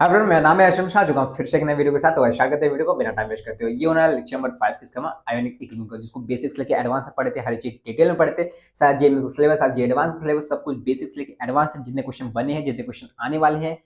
Everyone, मेरा नाम है अर्शम शाह, जो फिर से एक नए वीडियो के साथ स्टार्ट करते हैं वीडियो को बिना टाइम वेस्ट करते हुए। ये होना है लेक्चर नंबर 5 किसका आयोनिक इक्विलिब्रियम का, जिसको बेसिक्स लेके एडवांस तक पढ़े थे, हर चीज डिटेल में पढ़े थे। सारा जेएमएस का सिलेबस, सारा जे एडवांस का सिलेबस, सब कुछ बेसिक्स लेके एडवांस तक जितने क्वेश्चन बने हैं, जितने क्वेश्चन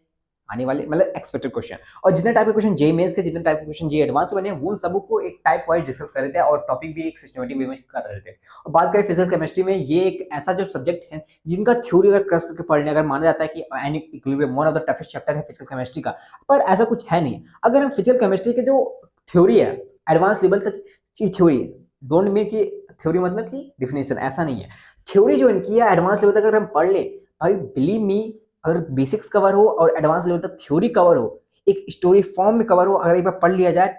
आने वाले मतलब एक्सपेक्टेड क्वेश्चन, और जितने टाइप के क्वेश्चन जे मेंस के, जितने टाइप के क्वेश्चन जे एडवांस बने हैं, वो सब को एक टाइप वाइज डिस्कस कर रहे थे और टॉपिक भी एक सिस्टमेटिक वे में कर रहे थे। और बात करें फिजिकल केमिस्ट्री में, ये एक ऐसा जो सब्जेक्ट है जिनका थ्योरी अगर क्रस करके पढ़ने, अगर माना जाता है कि ionic equilibrium one of the toughest chapter है फिजिकल केमिस्ट्री का, पर ऐसा कुछ है नहीं। अगर हम फिजिकल केमिस्ट्री के जो थ्योरी है, एडवांस लेवल तक की थ्योरी है, डोंट मीन की थ्योरी मतलब कि डिफिनेशन, ऐसा नहीं है। थ्योरी जो इनकी है एडवांस लेवल तक अगर हम पढ़ ले, भाई बिलीव मी, अगर बेसिक्स कवर हो और एडवांस लेवल तक थ्योरी कवर हो, एक स्टोरी फॉर्म में कवर हो, अगर एक बार पढ़ लिया जाए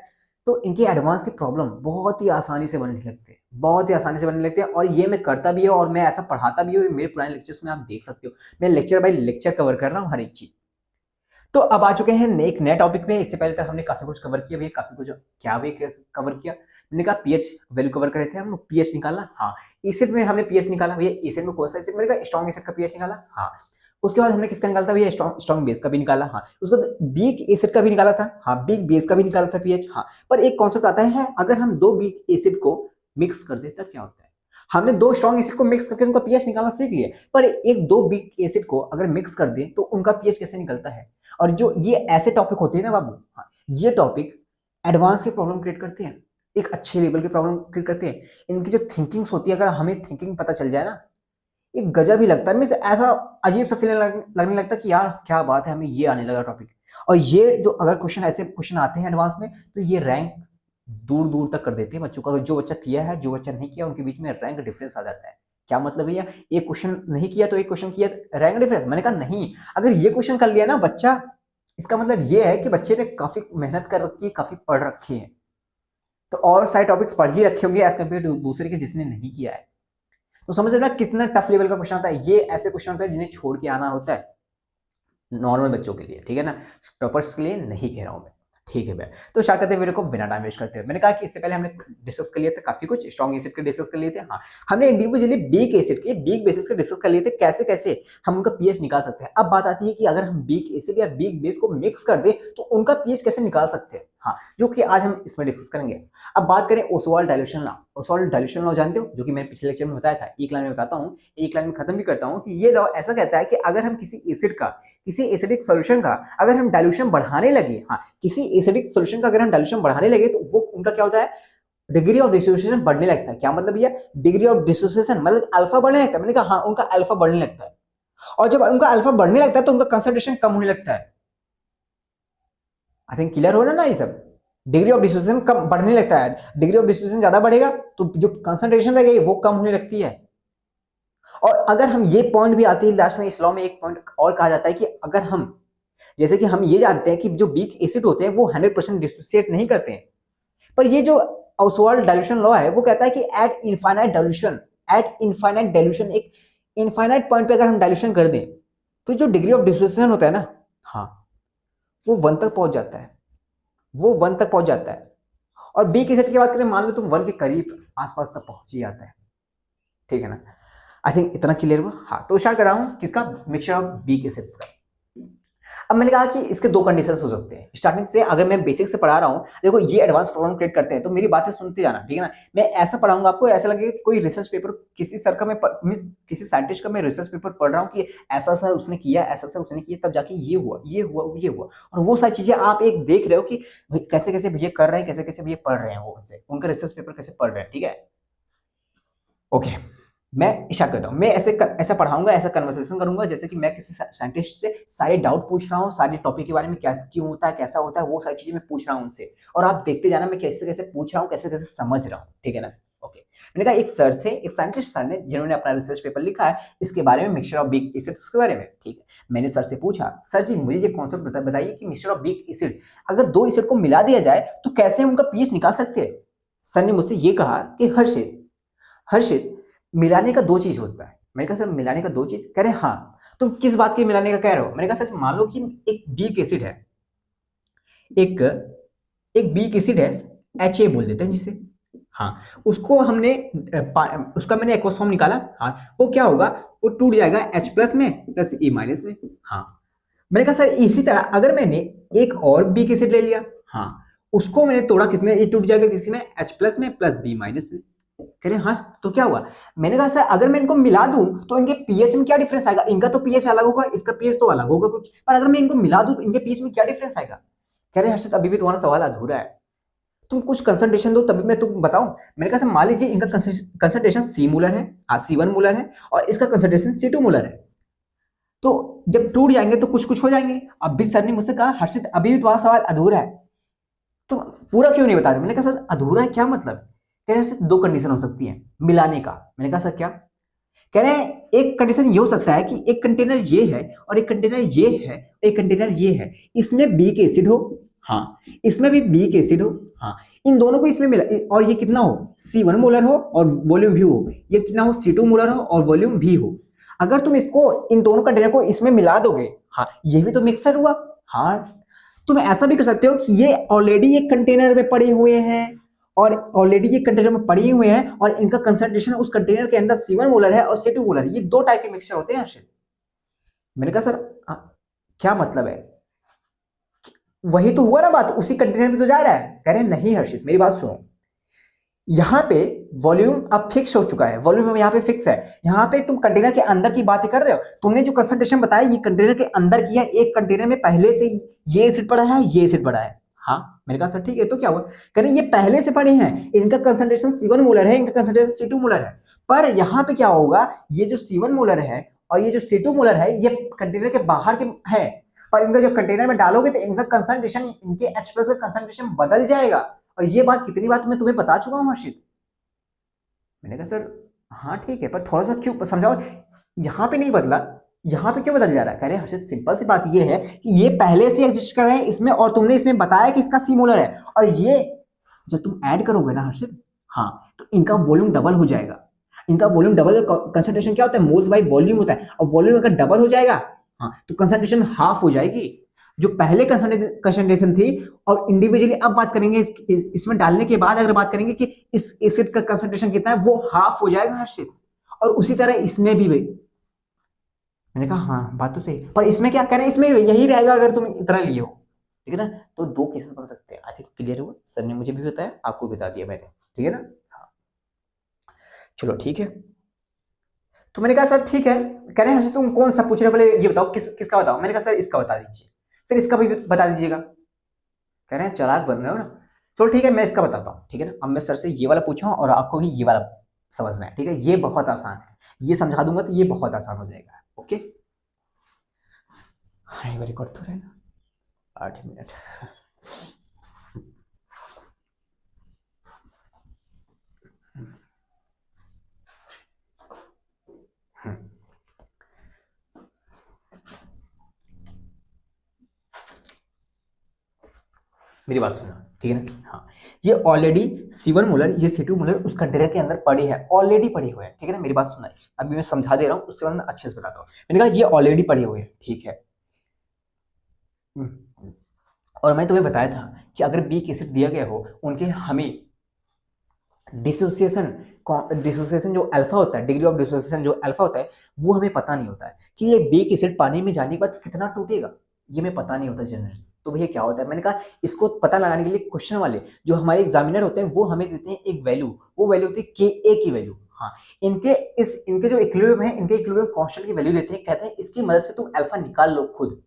तो इनके एडवांस के प्रॉब्लम बहुत ही आसानी से बनने लगते हैं, बहुत ही आसानी से बनने लगते हैं। और ये मैं करता भी है और मैं ऐसा पढ़ाता भी हूँ, मेरे पुराने लेक्चर्स में आप देख सकते हो, मैं लेक्चर बाय लेक्चर कवर कर रहा हूँ हर एक चीज। तो अब आ चुके हैं एक नए टॉपिक में। इससे पहले तक हमने काफी कुछ कवर किया भैया, काफी कुछ क्या भी कवर किया। मैंने कहा पीएच वैल्यू कवर करे थे हम, पीएच निकाला, हाँ। एसिड में हमने पीएच निकाला भैया, एसिड में कौन सा एसिड, मैंने कहा स्ट्रॉन्ग एसिड का पीएच निकाला, हाँ। उसके बाद हमने किसका निकाला था भैया, स्ट्रॉन्ग बेस का भी निकाला, हाँ। उसके बाद वीक एसिड का भी निकाला था, हाँ। वीक बेस का भी निकाला था पीएच, हाँ। पर एक कॉन्सेप्ट आता है, अगर हम दो वीक एसिड को मिक्स कर दे तब क्या होता है। हमने दो स्ट्रॉन्ग एसिड को मिक्स करके उनका पीएच निकालना सीख लिया, पर एक दो वीक एसिड को अगर मिक्स कर दे तो उनका पीएच कैसे निकलता है। और जो ये ऐसे टॉपिक होते हैं ना बाबू, हाँ, ये टॉपिक एडवांस की प्रॉब्लम क्रिएट करते हैं, एक अच्छे लेवल की प्रॉब्लम क्रिएट करते हैं। इनकी जो थिंकिंग्स होती है, अगर हमें थिंकिंग पता चल जाए ना, एक गजब ही लगता है। मीन्स ऐसा अजीब सा फीलिंग लगने लगता है कि यार क्या बात है, हमें ये आने लगा टॉपिक। और ये जो अगर क्वेश्चन, ऐसे क्वेश्चन आते हैं एडवांस में, तो ये रैंक दूर दूर तक कर देते हैं बच्चों का। जो बच्चा किया है, जो बच्चा नहीं किया, उनके बीच में रैंक डिफरेंस आ जाता है। क्या मतलब भैया, एक क्वेश्चन नहीं किया तो एक क्वेश्चन किया, रैंक डिफरेंस। मैंने कहा नहीं, अगर ये क्वेश्चन कर लिया ना बच्चा, इसका मतलब ये है कि बच्चे ने काफी मेहनत कर रखी है, काफी पढ़ रखी है, तो और सारे टॉपिक्स पढ़ ही रखे होंगे एज कम्पेयर टू दूसरे के जिसने नहीं किया है। तो समझ रहे ना कितना टफ लेवल का क्वेश्चन आता है। ये ऐसे क्वेश्चन होता है जिन्हें छोड़ के आना होता है नॉर्मल बच्चों के लिए, ठीक है ना, टॉपर्स के लिए नहीं कह रहा हूं मैं, ठीक है भैया। तो स्टार्ट करते हैं वीडियो को बिना टाइम वेस्ट करते हुए। मैंने कहा कि इससे पहले हमने डिस्कस कर लिए थे काफी कुछ, स्ट्रॉन्ग एसिड के डिस्कस कर लिए थे, हाँ। हमने इंडिविजुअली वीक एसिड के वीक बेसिस के डिस्कस कर लिए थे, कैसे कैसे हम उनका पीएच निकाल सकते हैं। अब बात आती है कि अगर हम वीक एसिड या वीक बेस को मिक्स कर दें तो उनका पीएच कैसे निकाल सकते हैं, हाँ, जो कि आज हम इसमें डिस्कस करेंगे। अब बात करें Oswald dilution law. Oswald dilution law जानते हो, जो कि मैंने पिछले लेक्चर में बताया था, एक लाइन में बताता हूँ, एक लाइन में खत्म भी करता हूँ, कि ये लॉ ऐसा कहता है कि अगर हम किसी एसिड का, किसी एसिडिक सॉल्यूशन का अगर हम डाइल्यूशन बढ़ाने लगे, हाँ, किसी एसिडिक सॉल्यूशन का अगर हम डाइल्यूशन बढ़ाने लगे, तो वो उनका क्या होता है, डिग्री ऑफ डिसोसिएशन बढ़ने लगता है। क्या मतलब भैया, डिग्री ऑफ डिसोसिएशन मतलब अल्फा बढ़ने लगता है। मैंने कहा हाँ, उनका अल्फा बढ़ने लगता है। और जब उनका अल्फा बढ़ने लगता है तो उनका कंसंट्रेशन कम होने लगता है। आई थिंक क्लियर हो ना ये सब। डिग्री ऑफ डिसोसिएशन कम बढ़ने लगता है, डिग्री ऑफ डिसोसिएशन ज्यादा बढ़ेगा तो जो कंसंट्रेशन रहेगी वो कम होने लगती है। और अगर हम, ये पॉइंट भी आती है लास्ट में, इस लॉ में एक पॉइंट और कहा जाता है कि अगर हम, जैसे कि हम ये जानते हैं कि जो वीक एसिड होते हैं वो 100% डिसोसिएट नहीं करते हैं, पर ये जो ओसवाल्ड डाइल्यूशन लॉ है वो कहता है कि eight infinite dilution, eight infinite dilution, एक इनफाइनाइट पॉइंट पे अगर हम डाइल्यूशन कर दें तो जो डिग्री ऑफ डिसोसिएशन होता है ना, हाँ, वो 1 तक पहुंच जाता है, वो 1 तक पहुंच जाता है। और वीक एसिड की बात करें, मान लो तुम 1 के करीब आसपास तक पहुंच ही जाता है, ठीक है ना। आई थिंक इतना क्लियर हुआ, हाँ। तो स्टार्ट कर रहा हूं किसका, मिक्सचर ऑफ वीक एसिड्स का। अब मैंने कहा कि इसके दो कंडीशंस हो सकते हैं स्टार्टिंग से। अगर मैं बेसिक से पढ़ा रहा हूं, देखो ये एडवांस प्रॉब्लम क्रिएट करते हैं, तो मेरी बातें सुनते जाना, ठीक है ना। मैं ऐसा पढ़ाऊंगा आपको, ऐसा लगेगा कि कोई रिसर्च पेपर, किसी सर का मैं मींस किसी साइंटिस्ट का मैं रिसर्च पेपर पढ़ रहा हूं कि ऐसा सा उसने किया, ऐसा सा उसने किया, तब जाके ये हुआ, ये हुआ, ये हुआ। और वो सारी चीजें आप एक देख रहे हो कि कैसे कैसे भैया कर रहे हैं, कैसे कैसे भैया पढ़ रहे हैं, वो उनसे उनका रिसर्च पेपर कैसे पढ़ रहे हैं, ठीक है। ओके, मैं स्टार्ट करता हूँ। मैं ऐसा पढ़ाऊंगा, ऐसा कन्वर्सेशन करूंगा जैसे कि मैं किसी साइंटिस्ट से सारे डाउट पूछ रहा हूँ, सारे टॉपिक के बारे में, क्या क्यों होता है, कैसा होता है, वो सारी चीजें मैं पूछ रहा हूँ उनसे। और आप देखते जाना मैं कैसे कैसे पूछ रहा हूँ, कैसे कैसे समझ रहा हूँ, ठीक है ना। ओके, मैंने कहा एक सर थे, एक साइंटिस्ट सर ने, जिन्होंने अपना रिसर्च पेपर लिखा है इसके बारे में, मिक्सचर ऑफ वीक एसिड्स के बारे में, ठीक है। मैंने सर से पूछा, सर जी मुझे ये कॉन्सेप्ट बताइए कि मिक्सचर ऑफ वीक एसिड, अगर दो एसिड को मिला दिया जाए तो कैसे उनका पीएच निकाल सकते हैं। सर ने मुझसे ये कहा कि हर्षित, हर्षित, मिलाने का दो चीज होता है। मैंने कहा सर मिलाने का दो चीज, कह रहे हाँ। तुम किस बात के मिलाने का कह रहे हो। मैंने कहा सर मान लो कि एक वीक एसिड है, एक एक वीक एसिड है, एच ए बोल देते हैं जिसे, हाँ। उसको हमने उसका मैंने एक्वस फॉर्म निकाला, हाँ। वो क्या होगा, वो टूट जाएगा H+ में प्लस E- में, हाँ। मैंने कहा सर इसी तरह अगर मैंने एक और बिक एसिड ले लिया, हाँ, उसको मैंने तोड़ा किसमें, ये टूट जाएगा किसमें, H प्लस में प्लस B माइनस में। कह रहे हाँ तो क्या हुआ, मैंने कहा सर अगर मैं इनको मिला दूं तो इनके पीएच में क्या डिफरेंस आएगा, इनका तो पीएच अलग होगा, इसका पीएच तो अलग होगा कुछ, पर अगर मैं इनको मिला दूं तो इनके पीएच में क्या डिफरेंस आएगा। कह रहे हर्षित अभी भी तुम्हारा सवाल अधूरा है, तुम कुछ कंसंट्रेशन दो तभी मैं तुम बताऊं। मैंने कहा सर मान लीजिए इनका कंसंट्रेशन सी मोलर है, C1 मोलर है, और इसका कंसंट्रेशन C2 मोलर है, तो जब टूट जाएंगे तो कुछ कुछ हो जाएंगे। अब भी सर ने मुझसे कहा हर्षित अभी भी तुम्हारा सवाल अधूरा है, तो पूरा क्यों नहीं बता रहे। मैंने कहा सर अधूरा है क्या मतलब, कह रहे हैं दो कंडीशन हो सकती है मिलाने का। मैंने कहा सर क्या, कह रहे हैं एक कंडीशन ये हो सकता है कि एक कंटेनर ये है और एक कंटेनर ये है, एक कंटेनर ये है, इसमें बीक एसिड हो, हाँ, इसमें भी बीक एसिड हो, हाँ, इन दोनों को इसमें मिला और ये कितना हो, C1 मोलर हो और वॉल्यूम V हो, ये कितना हो, C2 मोलर हो और वॉल्यूम V हो। अगर तुम इसको इन दोनों कंटेनर को इसमें मिला दोगे, हाँ, ये भी तो मिक्सर हुआ, हाँ, तुम ऐसा भी कर सकते हो कि ये ऑलरेडी एक कंटेनर में पड़े हुए हैं और ऑलरेडी ये कंटेनर में पड़े हुए हैं और इनका कंसंट्रेशन उस कंटेनर के अंदर C1 मोलर है और C2 मोलर है, ये दो टाइप के मिक्सचर होते हैं हर्षित। मैंने कहा सर क्या मतलब है, वही तो हुआ ना बात, उसी कंटेनर में तो जा रहा है। कह रहे हैं नहीं हर्षित मेरी बात सुनो, यहाँ पे वॉल्यूम अब फिक्स हो चुका है, वॉल्यूम यहाँ पे फिक्स है, यहाँ पे तुम कंटेनर के अंदर की बातें कर रहे हो, तुमने जो कंसंट्रेशन बताया ये कंटेनर के अंदर की है, एक कंटेनर में पहले से ये एसिड पड़ा है, ये एसिड पड़ा है, हाँ, मैंने कहा सर ठीक है तो क्या हुआ, कह रहे ये पहले से पड़े हैं, इनका कंसंट्रेशन C1 मोलर है, इनका कंसंट्रेशन C2 मोलर है, पर यहाँ पे क्या होगा, ये जो C1 मोलर है और ये जो C2 मोलर है ये कंटेनर के बाहर के है, पर इनका जो कंटेनर में डालोगे तो इनका कंसंट्रेशन, इनके H प्लस का कंसंट्रेशन बदल जाएगा। और ये बात कितनी बात मैं तुम्हें बता चुका हूं हर्षित। मैंने कहा सर हाँ ठीक है पर थोड़ा सा क्यों समझाओ, यहाँ पे नहीं बदला, यहाँ पे क्यों बदल जा रहा है। कह रहे हैं हर्षित सिंपल सी बात ये है कि ये पहले से एग्जिस्ट कर रहे हैं इसमें और तुमने इसमें बताया कि इसका सी मोलर है, और ये जब तुम ऐड करोगे ना हर्षित, हाँ, तो इनका वॉल्यूम डबल हो जाएगा, इनका वॉल्यूम डबल, कंसंट्रेशन क्या होता है, मोल्स बाय वॉल्यूम होता है, और वॉल्यूम अगर डबल हो जाएगा, हाँ, तो कंसंट्रेशन हाफ हो जाएगी, जो पहले कंसंट्रेशन थी। और इंडिविजुअली अब बात करेंगे इसमें डालने के बाद अगर बात करेंगे कि इस एसिड का कंसंट्रेशन कितना है, वो हाफ हो जाएगा हर्षित, और उसी तरह इसमें भी भाई। मैंने कहा हाँ बात तो सही, पर इसमें क्या कह रहे हैं, इसमें यही रहेगा अगर तुम इतना लिए हो, ठीक है ना। तो दो केसेस बन सकते हैं, आई थिंक क्लियर हुआ, सर ने मुझे भी बताया आपको बता दिया मैंने, ठीक है ना। हाँ चलो ठीक है, तो मैंने कहा सर ठीक है। कह रहे हैं तुम कौन सा पूछ रहे हो, पहले ये बताओ किसका बताओ। मैंने कहा सर इसका बता दीजिए, फिर इसका भी बता दीजिएगा। कह रहे हैं चालाक बन रहे हो ना, चलो ठीक है मैं इसका बताता हूँ, ठीक है ना। अब मैं सर से ये वाला पूछा और आपको भी ये वाला समझना है, ठीक है, ये बहुत आसान है, ये समझा दूंगा तो ये बहुत आसान हो जाएगा, ओके। हाँ ये रिकॉर्ड तो रहे ना, 8 मिनट। मेरी बात सुनो, ठीक है ना। हाँ ये ऑलरेडी C1 मोलर, ये C2 मोलर उस कंटेनर के अंदर पड़ी है, ऑलरेडी पड़ी हुए हैं, ठीक है ना। मेरी बात सुना, अभी मैं समझा दे रहा हूँ उसके बाद मैं अच्छे से बताता हूँ। मैंने कहा ये ऑलरेडी पड़ी हुई है, ठीक है। और मैं तुम्हें बताया था कि अगर बीक एसिड दिया गया हो उनके हमें डिसोसिएशन, डिसोसिएशन जो अल्फा होता है, डिग्री ऑफ डिसोसिएशन जो अल्फा होता है, वो हमें पता नहीं होता है कि ये बीक एसिड पानी में जाने के बाद कितना टूटेगा, ये हमें पता नहीं होता जनरली। तो भैया क्या होता है, मैंने कहा इसको पता लगाने के लिए क्वेश्चन वाले जो हमारे एग्जामिनर होते हैं वो हमें देते हैं एक वैल्यू, वो वैल्यू होती है के ए की वैल्यू। हाँ इनके जो इक्विलिब्रियम है, इनके इक्विलिब्रियम कांस्टेंट की वैल्यू देते हैं, कहते हैं इसकी मदद से तुम अल्फा निकाल लो खुद।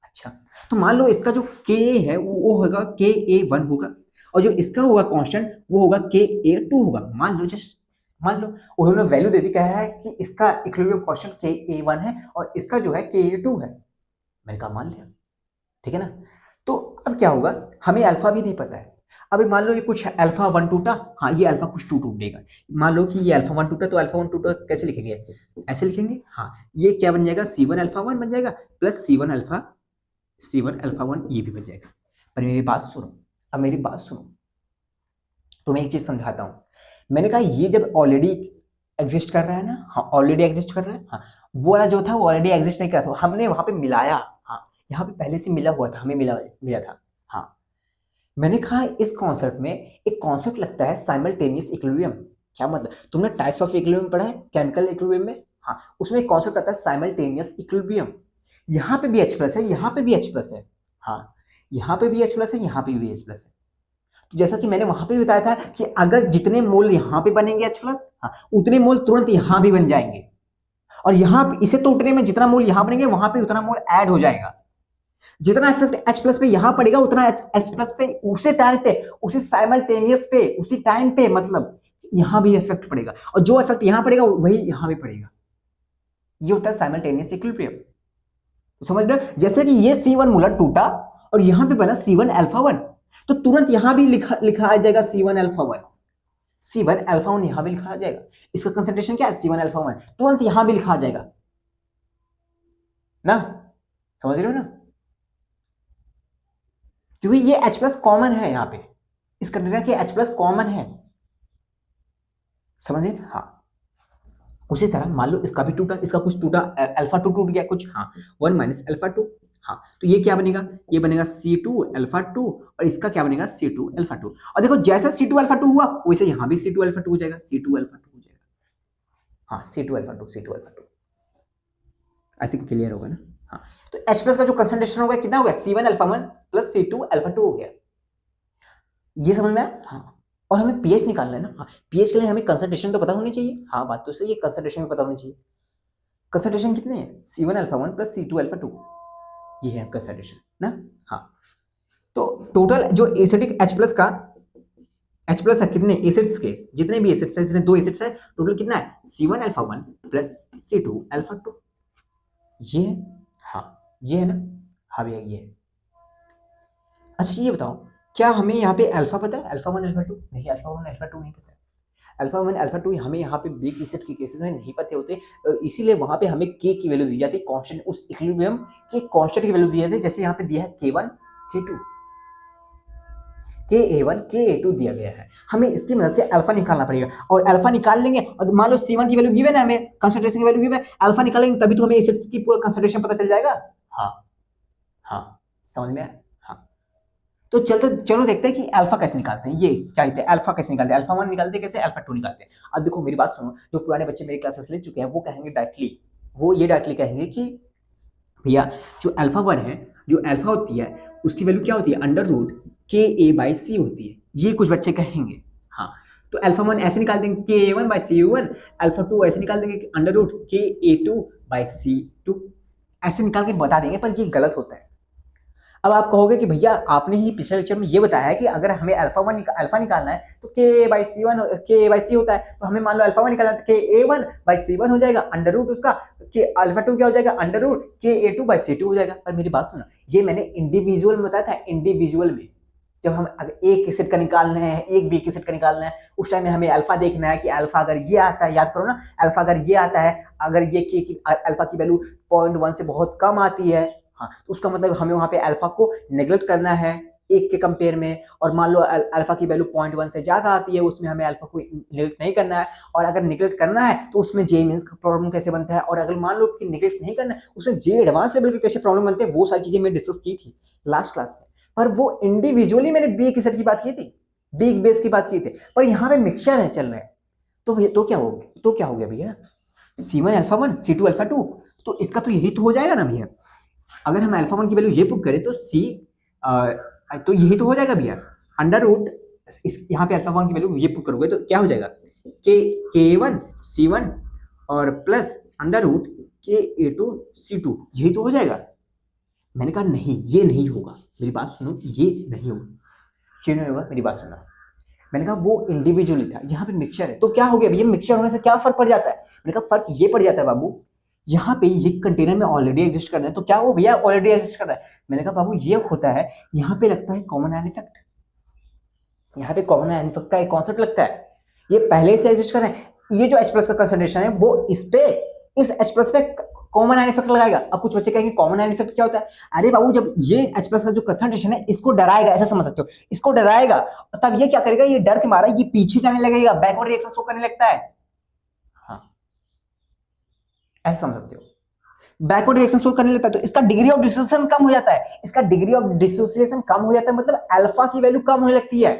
अच्छा, तो मान लो इसका जो के है वो होगा Ka1 होगा, और जो इसका होगा कांस्टेंट वो होगा Ka2 होगा। मान लो जस्ट मान लो उन्होंने वैल्यू दे दी, कह रहा है कि इसका इक्विलिब्रियम कांस्टेंट Ka1 है और इसका जो है Ka2 है। मैंने कहा मान लिया, ठीक है ना। तो अब क्या होगा, हमें अल्फा भी नहीं पता है। अभी मान लो ये कुछ अल्फा 1 टूटा, हाँ ये अल्फा कुछ 2 टूटेगा। मान लो कि ये अल्फा 1 टूटा, तो अल्फा 1 टूटा कैसे लिखेंगे, ऐसे लिखेंगे, हाँ, ये क्या बन जाएगा, C1 अल्फा 1 बन जाएगा प्लस C1 अल्फा 1 ये भी बन जाएगा। पर मेरी बात सुनो, अब मेरी बात सुनो, तो मैं एक चीज समझाता हूं। मैंने कहा ये जब ऑलरेडी एग्जिस्ट कर रहा है ना, हाँ ऑलरेडी एग्जिस्ट कर रहा है, हाँ, वो वाला जो था वो ऑलरेडी एग्जिस्ट नहीं कर रहा था, हमने वहां पे मिलाया, हाँ, यहाँ पे पहले से मिला हुआ था, हमें मिला था, हाँ। मैंने कहा इस कॉन्सेप्ट में एक कॉन्सेप्ट लगता है साइमल्टेनियस इक्विलिब्रियम। क्या मतलब, तुमने टाइप्स ऑफ इक्विलिब्रियम पढ़ा है केमिकल इक्विलिब्रियम में, हाँ, उसमें एक कॉन्सेप्ट आता है साइमल्टेनियस इक्विलिब्रियम। यहाँ पे भी H प्लस है, यहाँ पे भी H प्लस है, हाँ यहाँ पे भी H प्लस है, यहाँ पे भी H प्लस है। तो जैसा कि मैंने वहां पे भी बताया था कि अगर जितने मोल यहाँ पे बनेंगे H प्लस, हाँ उतने मोल तुरंत यहाँ भी बन जाएंगे, और यहाँ पे इसे तोड़ने में जितना मोल यहाँ बनेंगे वहां पे उतना मोल ऐड हो जाएगा। जितना इफेक्ट H प्लस पे यहाँ पड़ेगा उतना H प्लस पे उसी टाइम पे, उसी साइमल्टेनियस पे, उसी टाइम पे, मतलब यहाँ भी इफेक्ट पड़ेगा, और जो इफेक्ट यहाँ पड़ेगा वही यहाँ भी पड़ेगा। ये होता है साइमल्टेनियस इक्विलिब्रियम। तो समझ रहे हो, जैसे कि ये C1 मोलर टूटा और यहाँ पे बना C1 अल्फा 1, तो तुरंत यहाँ भी लिखा आ जाएगा C1 अल्फा 1, C1 अल्फा 1 यहाँ भी लिखा आ जाएगा। इसका कंसंट्रेशन क्या है, C1 अल्फा 1, तुरंत यहाँ भी लिखा आ जाएगा ना, समझ रहे हो ना, क्योंकि ये H प्लस कॉमन है यहाँ पे, इस कंटेनर के H प्लस कॉमन है, समझे। हाँ उसी तरह मान लो इसका भी टूटा, इसका कुछ टूटा, अल्फा 2 टूट गया कुछ, हाँ 1 माइनस अल्फा 2, हाँ तो ये क्या बनेगा, ये बनेगा C2 अल्फा 2, और इसका क्या बनेगा C2 अल्फा 2। और देखो जैसा C2 अल्फा 2 हुआ वैसे यहाँ भी C2 अल्फा 2 हो जाएगा, C2 अल्फा 2 हो जाएगा, हाँ C2 अल्फा 2, C2 अल्फा 2, ऐसे क्लियर होगा ना। हाँ तो H प्लस का जो कंसंट्रेशन हो गया कितना हो गया, C1 alpha 1 plus C2 alpha 2 हो गया, ये समझ में आया। हाँ और हमें pH निकालना है ना, हाँ pH के लिए हमें कंसंट्रेशन तो पता होनी चाहिए, हाँ बात तो सही है, कंसंट्रेशन भी पता होनी चाहिए। कंसंट्रेशन कितने हैं, C1 alpha 1 plus C2 alpha 2, ये है कंसंट्रेशन ना। हाँ तो टोटल जो एसिडिक H प्लस का, H प्लस है कितने एसिड्स के, जितने भी एसिड्स है, जितने दो एसिड्स है, टोटल कितना है C1 alpha 1 plus C2 alpha 2, ये है, हाँ ये है ना, हाँ भैया ये है। अच्छा ये बताओ क्या हमें यहाँ पे अल्फा पता है, अल्फा 1 अल्फा 2, नहीं अल्फा 1 अल्फा 2 नहीं पता है, अल्फा 1 अल्फा 2 हमें यहाँ पे वीक एसिड के केसेस में नहीं पते होते, इसीलिए वहां पे हमें K की वैल्यू दी जाती है, कांस्टेंट, उस इक्विलिब्रियम के कांस्टेंट की वैल्यू दी जाती है, जैसे यहाँ पे दिया है K1 K2 Ka1 Ka2 दिया गया है, हमें इसकी मदद से अल्फा निकालना पड़ेगा, और अल्फा निकाल लेंगे, और मान लो C1 की वैल्यू गिवन है, हमें कंसंट्रेशन की वैल्यू गिवन है, अल्फा निकालेंगे तभी तो हमें एसिड्स की पूरा कंसंट्रेशन पता चल जाएगा। हाँ हाँ समझ में आया। हाँ तो चलो देखते हैं कि अल्फा कैसे निकालते हैं, ये क्या कहते हैं अल्फा कैसे निकालते हैं, अल्फा 1 निकालते हैं कैसे, अल्फा 2 निकालते हैं। अब देखो मेरी बात सुनो, जो पुराने बच्चे मेरी क्लासेस ले चुके हैं वो कहेंगे डायरेक्टली, वो ये डायरेक्टली कहेंगे कि भैया जो अल्फा 1 है, जो अल्फा होती है उसकी वैल्यू क्या होती है, अंडर रूट Ka/C होती है, ये कुछ बच्चे कहेंगे। हाँ तो अल्फा 1 ऐसे निकाल देंगे Ka1/Cu1, अल्फा 2 ऐसे निकाल देंगे अंडर रूट Ka2/C2, ऐसे निकाल के बता देंगे, पर ये गलत होता है। अब आप कहोगे कि भैया आपने ही पिछले लेक्चर में ये बताया है कि अगर हमें अल्फा निकालना है तो Ka/C होता है, तो हमें मान लो अल्फा 1 निकालना है तो Ka1/C1 हो जाएगा, अंडर रूट उसका अल्फा 2 क्या हो जाएगा, अंडर रूट Ka2/C2 हो जाएगा। पर मेरी बात सुना, ये मैंने इंडिविजुअल में बताया था, इंडिविजुअल में जब हम एक एसिड का निकालना है, एक वीक एसिड का निकालना है, उस टाइम में हमें अल्फा देखना है कि अल्फा अगर ये आता है, याद करो ना, अल्फा अगर ये आता है, अगर ये की अल्फा की वैल्यू 0.1 से बहुत कम आती है, हाँ तो उसका मतलब हमें वहां पे अल्फा को नेग्लेक्ट करना है एक के कंपेयर में, और मान लो अल्फा की वैल्यू 0.1 से ज्यादा आती है, उसमें हमें अल्फा को नेग्लेक्ट नहीं करना है, और अगर नेग्लेक्ट करना है तो उसमें जे मींस का प्रॉब्लम कैसे बनता है, और अगर मान लो कि नेग्लेक्ट नहीं करना है उसमें जे एडवांस लेवल के कैसे प्रॉब्लम बनते हैं, वो सारी चीजें मैं डिस्कस की थी लास्ट क्लास में। पर वो इंडिविजुअली मैंने वीक एसिड की बात की थी, वीक बेस की बात की थी, पर यहाँ पे मिक्सचर है चल रहा है, तो क्या हो गया भैया, C1 अल्फा 1 C2 अल्फा 2, तो इसका तो यही तो हो जाएगा ना भैया, अगर हम अल्फा 1 की वैल्यू ये पुट करें तो तो यही तो हो जाएगा भैया, अंडर रूट यहाँ पे अल्फा 1 की वैल्यू ये पुट करोगे तो क्या हो जाएगा, K1 C1 और plus under root Ka2 C2, यही तो हो जाएगा। मैंने कहा नहीं ये नहीं होगा, मेरी बात सुनो, ये नहीं होगा, क्यों नहीं होगा, मेरी बात सुनो, मैंने कहा वो इंडिविजुअली था, यहाँ पे मिक्सचर है, तो क्या हो गया भैया, मिक्सचर होने से क्या फर्क पड़ जाता है, मैंने कहा फर्क ये पड़ जाता है बाबू, यहाँ पे ये कंटेनर में ऑलरेडी एग्जिस्ट कर रहा है, तो क्या वो भैया ऑलरेडी एग्जिस्ट कर रहा है, मैंने कहा बाबू ये होता है, यहाँ पे लगता है कॉमन आयन इफेक्ट, यहाँ पे कॉमन आयन इफेक्ट का एक कॉन्सेप्ट लगता है, ये पहले से एग्जिस्ट कर रहा है, ये जो H प्लस का कंसंट्रेशन है वो इस H प्लस पे कॉमन आयन इफेक्ट लगाएगा। अब कुछ बच्चे कहेंगे कॉमन आयन इफेक्ट क्या होता है, अरे बाबू जब ये H प्लस का जो कंसंट्रेशन है इसको डराएगा, ऐसा समझ सकते हो, इसको डराएगा, तब ये क्या करेगा, ये डर के मारा ये पीछे जाने लगेगा, बैकवर्ड रिएक्शन शो करने लगता है, हाँ ऐसा समझ सकते हो, बैकवर्ड रिएक्शन शो करने लगता है, तो इसका डिग्री ऑफ डिसोसिएशन कम हो जाता है, इसका डिग्री ऑफ डिसोसिएशन कम हो जाता है, मतलब अल्फा की वैल्यू कम होने लगती है,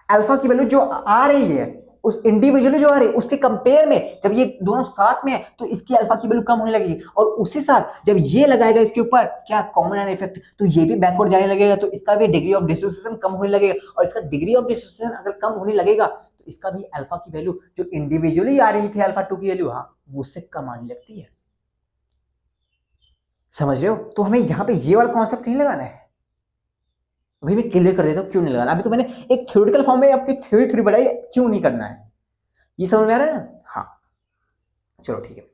अल्फा की वैल्यू जो आ रही है उस इंडिविजुअली जो आ रही है उसके कंपेयर में जब ये दोनों साथ में है तो इसकी अल्फा की वैल्यू कम होने लगेगी, और उसी साथ जब ये लगाएगा इसके ऊपर क्या कॉमन एनर इफेक्ट, तो ये भी बैकवर्ड जाने लगेगा, तो इसका भी डिग्री ऑफ डिसोसिएशन कम होने लगेगा, और इसका डिग्री ऑफ डिसोसिएशन अगर कम होने लगेगा तो इसका भी अल्फा की वैल्यू जो इंडिविजुअली आ रही थी अल्फा 2 की वैल्यू, हाँ, वो उससे कम आने लगती है। समझ रहे हो? तो हमें यहां पे ये वाला कॉन्सेप्ट नहीं लगाना है। अभी मैं क्लियर कर देता हूं क्यों नहीं लगाना। अभी तो मैंने एक थ्योरेटिकल फॉर्म में आपकी थ्योरी बढ़ाई, क्यों नहीं करना है, ये समझ में आ रहा है ना? हाँ चलो ठीक है।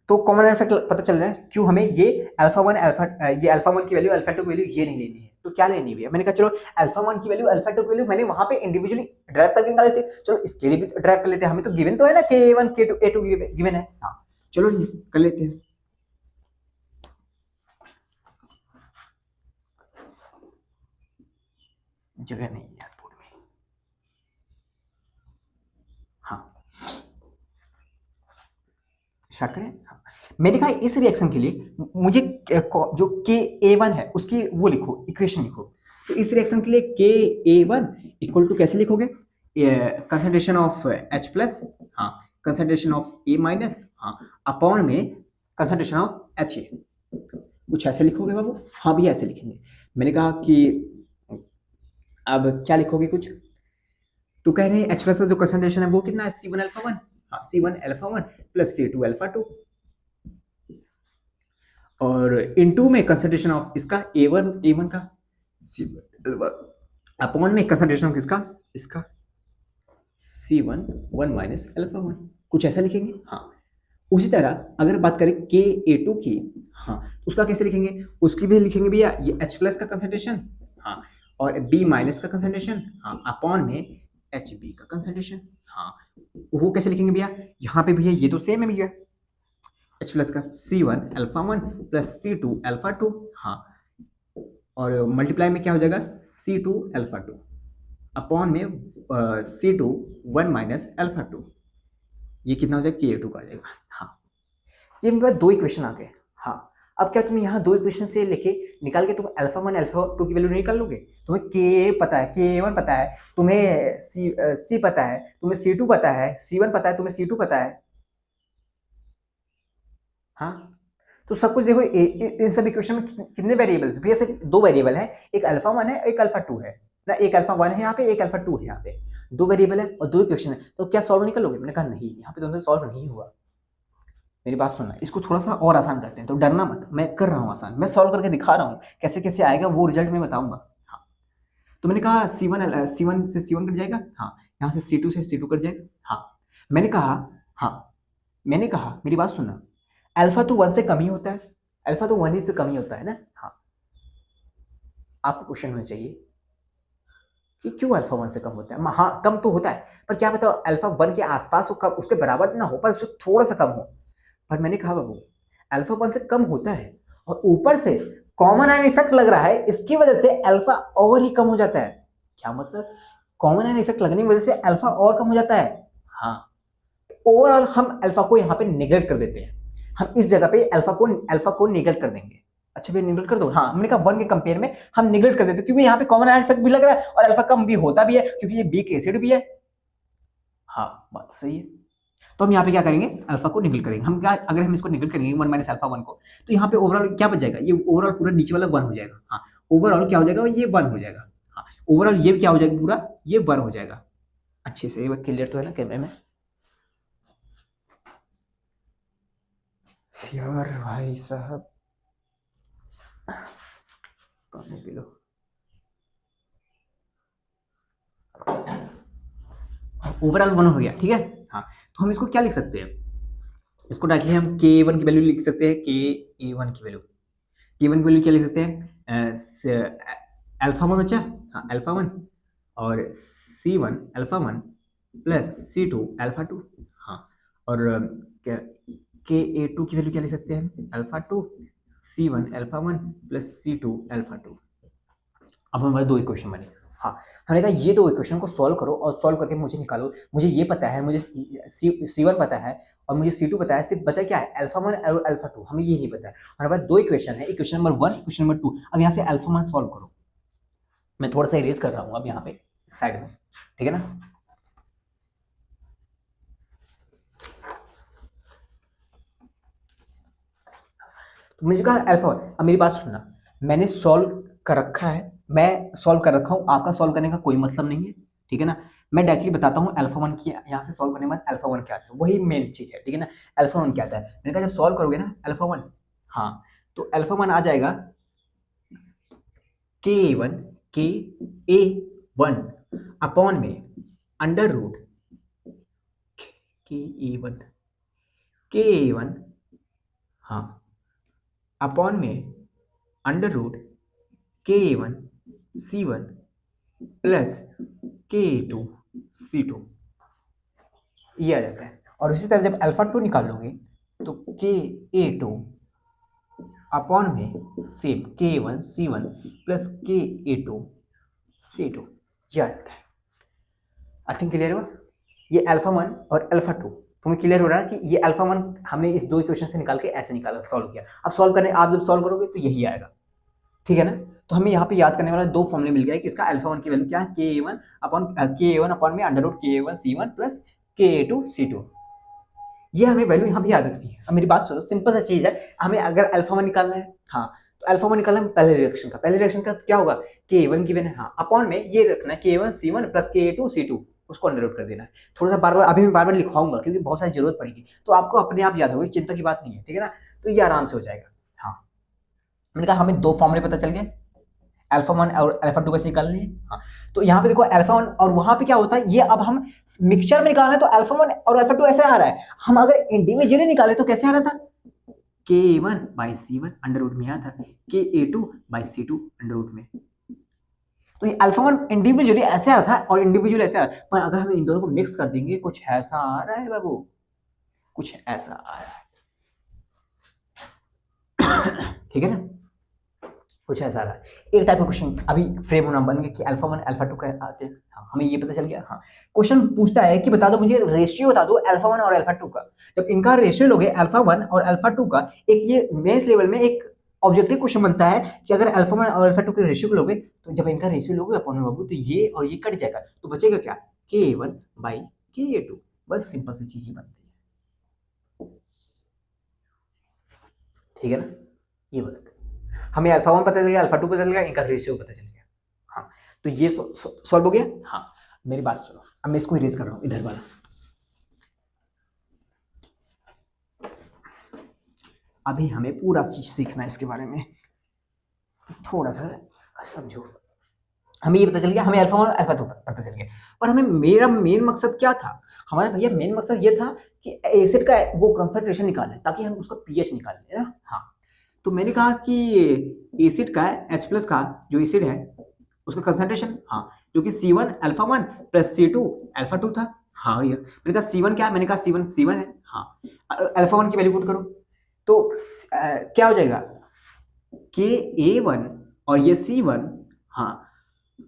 तो कॉमन इफेक्ट पता चल रहा है क्यों हमें ये अल्फा वन की वैल्यू अल्फा 2 की वैल्यू ये नहीं लेनी है। तो क्या लेनी है? मैंने कहा चलो अल्फा 1 की वैल्यू अल्फा 2 की वैल्यू मैंने वहां पे इंडिविजुअली ड्राइव करके निकाल लेते, चलो इसके लिए भी ड्राइव कर लेते हैं, हमें तो गिवन तो है ना k1 k2 a2 गिवन है। हाँ चलो कर लेते हैं। जगह नहीं है यार बोर्ड में। हाँ स्टार्ट करें। हाँ। मैंने कहा इस रिएक्शन के लिए मुझे जो Ka1 है उसकी वो लिखो, इक्वेशन लिखो। तो इस रिएक्शन के लिए Ka1 इक्वल टू कैसे लिखोगे? कंसंट्रेशन ऑफ H प्लस, हाँ, कंसंट्रेशन ऑफ A माइनस, हाँ, अपॉन में कंसंट्रेशन ऑफ HA। कुछ ऐसे लिखोगे बाबू? हाँ भी ऐसे लिखेंगे। मैंने कहा कि अब क्या लिखोगे कुछ, तो कह रहे हैं H प्लस का जो कंसंट्रेशन है वो कितना है? C1 अल्फा 1, हाँ, C1 alpha 1 plus C2 alpha 2, और इनटू में कंसंट्रेशन ऑफ इसका A1 का C1 अपॉन में कंसंट्रेशन ऑफ इसका C1 1 माइनस अल्फा 1। कुछ ऐसा लिखेंगे। हाँ उसी तरह अगर बात करें Ka2 की, हाँ, उसका कैसे लिखेंगे? उसकी भी लिखेंगे भैया ये H प्लस का कंसंट्रेशन, हाँ, और B माइनस का कंसंट्रेशन, हाँ, अपॉन में HB का कंसंट्रेशन। हाँ वो कैसे लिखेंगे भैया? यहाँ पे भैया ये तो सेम है भैया, H प्लस का C1 alpha 1 plus C2 alpha 2, हाँ, और मल्टीप्लाई में क्या हो जाएगा? C2 अल्फा 2 अपॉन में C2 1 माइनस अल्फा 2, ये कितना हो जाएगा? Ka2 का आ जाएगा। हाँ ये मेरे पास दो इक्वेशन आ गए। हाँ अब क्या तुम यहाँ दो इक्वेशन से लेके निकाल के तुम अल्फा 1 अल्फा 2 की वैल्यू निकाल लोगे? तुम्हें Ka पता है, Ka1 पता है, तुम्हें C पता है, तुम्हें C2 पता है, C1 पता है, तुम्हें C2 पता है। हाँ तो सब कुछ देखो, इन सब इक्वेशन में कितने वेरिएबल्स? भैया सिर्फ दो वेरिएबल है, एक अल्फा 1 है, एक अल्फा 2 है ना, एक अल्फा 1 है यहाँ पे, एक अल्फा 2 है यहाँ पे, दो वेरिएबल है और दो इक्वेशन है, तो क्या सॉल्व निकलोगे? मैंने कहा नहीं, यहाँ पे तुमसे सॉल्व नहीं हुआ। मेरी बात सुनना, इसको थोड़ा सा और आसान करते हैं, तो डरना मत, मैं कर रहा हूँ आसान, मैं सॉल्व करके दिखा रहा हूँ, कैसे कैसे आएगा वो रिजल्ट में बताऊंगा। हाँ तो मैंने कहा C1 से C1 कट जाएगा, हाँ, यहाँ से C2 से C2 कट जाएगा। हाँ मैंने कहा, हाँ मैंने कहा मेरी बात सुनना, अल्फा तो 1 से कम ही होता है, अल्फा तो 1 ही से कम ही होता है ना। हाँ आपको क्वेश्चन होना चाहिए कि क्यों अल्फा 1 से कम होता है? हाँ कम तो होता है, पर क्या बताओ अल्फा 1 के आसपास हो, उसके बराबर ना हो, पर उससे थोड़ा सा कम हो। पर मैंने कहा बाबू अल्फा 1 से कम होता है और ऊपर से कॉमन आयन इफेक्ट लग रहा है, इसकी वजह से अल्फा और ही कम हो जाता है। क्या मतलब? कॉमन आयन इफेक्ट लगने की वजह से अल्फा और कम हो जाता है। हाँ ओवरऑल हम अल्फा को यहाँ पे निगलेक्ट कर देते हैं, हम इस जगह पे अल्फा को निगलेक्ट कर देंगे। अच्छा भैया निगलेक्ट कर दो? हाँ हमने कहा 1 के कंपेयर में हम निगलेक्ट कर देते हैं, क्योंकि यहाँ पे कॉमन आयन इफेक्ट भी लग रहा है और अल्फा कम भी होता भी है, क्योंकि ये बीक एसिड भी है। हाँ बात सही है। तो हम यहाँ पे क्या करेंगे? अल्फा को निगलेक्ट करेंगे। हम क्या, अगर हम इसको निगलेक्ट करेंगे 1 माइनस अल्फा 1 को, तो यहाँ पे ओवरऑल क्या बच जाएगा? ये ओवरऑल पूरा नीचे वाला 1 हो जाएगा। हाँ ओवरऑल क्या हो जाएगा? ये 1 हो जाएगा। हाँ ओवरऑल ये क्या हो जाएगा? पूरा ये 1 हो जाएगा। अच्छे से क्लियर तो है ना कैमरे में? यार भाई साहब पानी पी लो। ओवरऑल 1 हो गया, ठीक है। हाँ तो हम इसको क्या लिख सकते हैं? इसको डायरेक्टली हम K1 की वैल्यू लिख सकते हैं, Ka1 की वैल्यू, K1 की वैल्यू क्या लिख सकते हैं? अल्फा 1 बचा, हाँ अल्फा 1, और C1 alpha 1 plus C2 alpha 2, हाँ, और Ka2 की वैल्यू क्या लिख सकते हैं? Alpha 2 C1 alpha 1 plus C2 alpha 2। अब हमारे दो इक्वेशन बने। हाँ हमने कहा ये दो इक्वेशन को सॉल्व करो और सॉल्व करके मुझे निकालो। मुझे ये पता है, मुझे C1 पता है और मुझे C2 पता है, सिर्फ बचा क्या है? अल्फा 1 और अल्फा 2, हमें ये नहीं पता है। हमारे पास दो इक्वेशन है, इक्वेशन नंबर 1, इक्वेशन नंबर 2। अब यहाँ से अल्फा 1 सॉल्व करो, मैं थोड़ा सा इरेज कर रहा हूँ अब यहाँ पे साइड में, ठीक है ना। तो मुझे कहा अल्फा 1। अब मेरी बात सुनना, मैंने सॉल्व कर रखा है, मैं सॉल्व कर रखा हूँ, आपका सॉल्व करने का कोई मतलब नहीं है, ठीक है ना। मैं डायरेक्टली बताता हूँ अल्फा 1 की, यहाँ से सॉल्व करने के बाद अल्फा 1 क्या आता है, वही मेन चीज है, ठीक है ना। अल्फा 1 क्या आता है, मैंने कहा जब सॉल्व करोगे ना अल्फा 1, हाँ, तो अल्फा 1 आ जाएगा के ए वन अपॉन में अंडर रूट के ए वन, हाँ, अपॉन में अंडर रूट के A one C one plus के ए टू सी टू, ये आ जाता है। और उसी तरह जब अल्फा 2 निकाल लोगे तो के ए टू अपॉन में सेम के A one C one plus के ए टू सी टू, ये आ जाता है। आई थिंक क्लियर हुआ। ये अल्फा 1 और अल्फा 2 तुम्हें क्लियर हो रहा है कि ये अल्फा 1 हमने इस दो इक्वेशन से निकाल के ऐसे निकाला, सॉल्व किया। अब सॉल्व करने, आप जब सॉल्व करोगे तो यही आएगा, ठीक है ना। तो हमें यहाँ पे याद करने वाला दो फॉर्मूले मिल गया कि इसका अल्फा 1 की वैल्यू क्या है, के ए वन अपॉन में अंडर रूट के A one C one plus के ए टू सी टू, ये हमें वैल्यू यहाँ पे याद रखनी है। अब मेरी बात सुनो, सिंपल सा चीज है, हमें अगर अल्फा 1 निकालना है, हाँ, तो अल्फा 1 निकालना है पहले रिएक्शन का क्या होगा, के ए वन गिवन है, हाँ, अपॉन में ये रखना है के A one C one plus के ए टू सी टू, उसको अंडर रूट कर देना है। थोड़ा सा बार बार अभी मैं बार बार लिखवाऊंगा क्योंकि बहुत सारी जरूरत पड़ेगी, तो आपको अपने आप याद होगी, चिंता की बात नहीं है, ठीक है ना। तो ये आराम से हो जाएगा। हाँ, मैंने कहा हमें दो फॉर्मूले पता चल गए, अल्फा 1 और अल्फा 2 कैसे निकालनी है। हाँ, तो यहाँ पे देखो अल्फा 1 और वहां पे क्या होता है, ये अब हम मिक्सचर में निकालना है तो अल्फा 1 और अल्फा 2 ऐसे आ रहा है। हम अगर इंडिविजुअली निकाले तो कैसे आ रहा था, K A one by C one under root में आया था, K A two by C two under root में। तो ये अल्फा 1 इंडिविजुअली ऐसे आ रहा था और इंडिविजुअली ऐसे आ रहा है, पर अगर हम इन दोनों को मिक्स कर देंगे कुछ ऐसा आ रहा है बाबू, कुछ ऐसा आ रहा है, ठीक है ना, कुछ ऐसा रहा है। एक टाइप का क्वेश्चन अभी फ्रेम होना बन गया कि अल्फा 1 अल्फा 2 का आते हैं। हाँ, हमें ये पता चल गया। हाँ, क्वेश्चन पूछता है कि बता दो मुझे रेशियो बता दो अल्फा 1 और अल्फा 2 का। जब इनका रेशियो लोगे अल्फा 1 और अल्फा 2 का, एक ये मेंस लेवल में एक ऑब्जेक्टिव क्वेश्चन बनता है कि अगर अल्फा 1 और अल्फा 2 के रेशियो लोगे तो जब इनका रेशियो लोगे अपन बाबू तो ये और ये कट जाएगा, तो बचेगा क्या, के ए वन बाई के ए टू। बस सिंपल सी चीज ही बनती है, ठीक है ना। ये बस हमें अल्फा 1 पता चल गया, अल्फा 2 पता चल गया, इनका रेशियो पता चल गया। हाँ, तो ये सॉल्व हो गया। हाँ, मेरी बात सुनो, अब मैं इसको इरेज कर रहा हूं इधर वाला। अभी हमें पूरा चीज सीखना है इसके बारे में, थोड़ा सा समझो। हमें ये पता चल गया, हमें अल्फा 1 और अल्फा 2 पता चल गया, पर हमें मेरा मेन मकसद क्या था, हमारा भैया मेन मकसद ये था कि एसिड का वो कंसंट्रेशन निकालना ताकि हम उसका पीएच निकाल लें ना। हाँ, तो मैंने कहा कि एसिड का H प्लस का जो एसिड है उसका कंसंट्रेशन, हाँ, जो कि C1 alpha 1 plus C2 alpha 2 था। हाँ भैया, मैंने कहा C1 क्या है, मैंने कहा C1 है। हाँ, अल्फा 1 की वैल्यू पुट करो तो क्या हो जाएगा, के ए वन और ये C1, हाँ,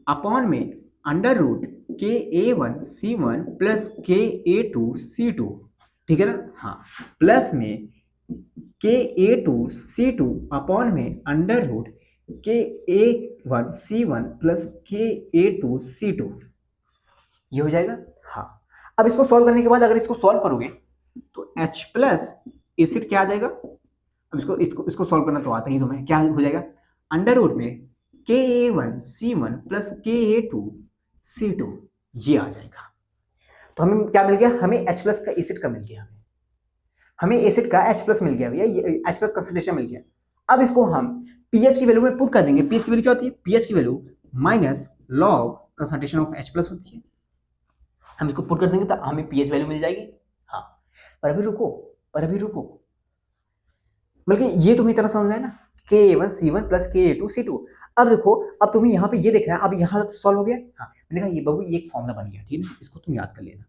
अपॉन में अंडर रूट के A one C one plus के ए टू सी टू, ठीक है ना। हाँ, प्लस में के A to C to upon में अंडर रूट के A one C one plus के ए टू सी टू, ये हो जाएगा। हाँ, अब इसको सॉल्व करने के बाद अगर इसको सॉल्व करोगे तो H प्लस एसिड क्या आ जाएगा, अब इसको सॉल्व करना तो आता ही तुम्हें, क्या हो जाएगा, अंडर रूट में के A one C one plus के ए टू सी टू, ये आ जाएगा। तो हमें क्या मिल गया, हमें H प्लस का एसिड का मिल गया, हमें एसिड का H प्लस मिल गया भैया, ये H प्लस कंसंट्रेशन मिल गया। अब इसको हम पीएच की वैल्यू में पुट कर देंगे। पीएच की वैल्यू क्या होती है, पीएच की value minus log concentration of H plus होती है। हम इसको पुट कर देंगे तो हमें पीएच वैल्यू मिल जाएगी। हाँ, पर अभी रुको, बल्कि ये तुम्हें इतना समझ में है ना, के A one C one plus के ए टू सी टू। अब देखो, अब तुम्हें यहाँ पे ये देखना है, अब यहाँ तक सॉल्व हो गया। हाँ, मैंने कहा ये बाबू ये एक फॉर्मूला बन गया, ठीक है, इसको तुम याद कर लेना,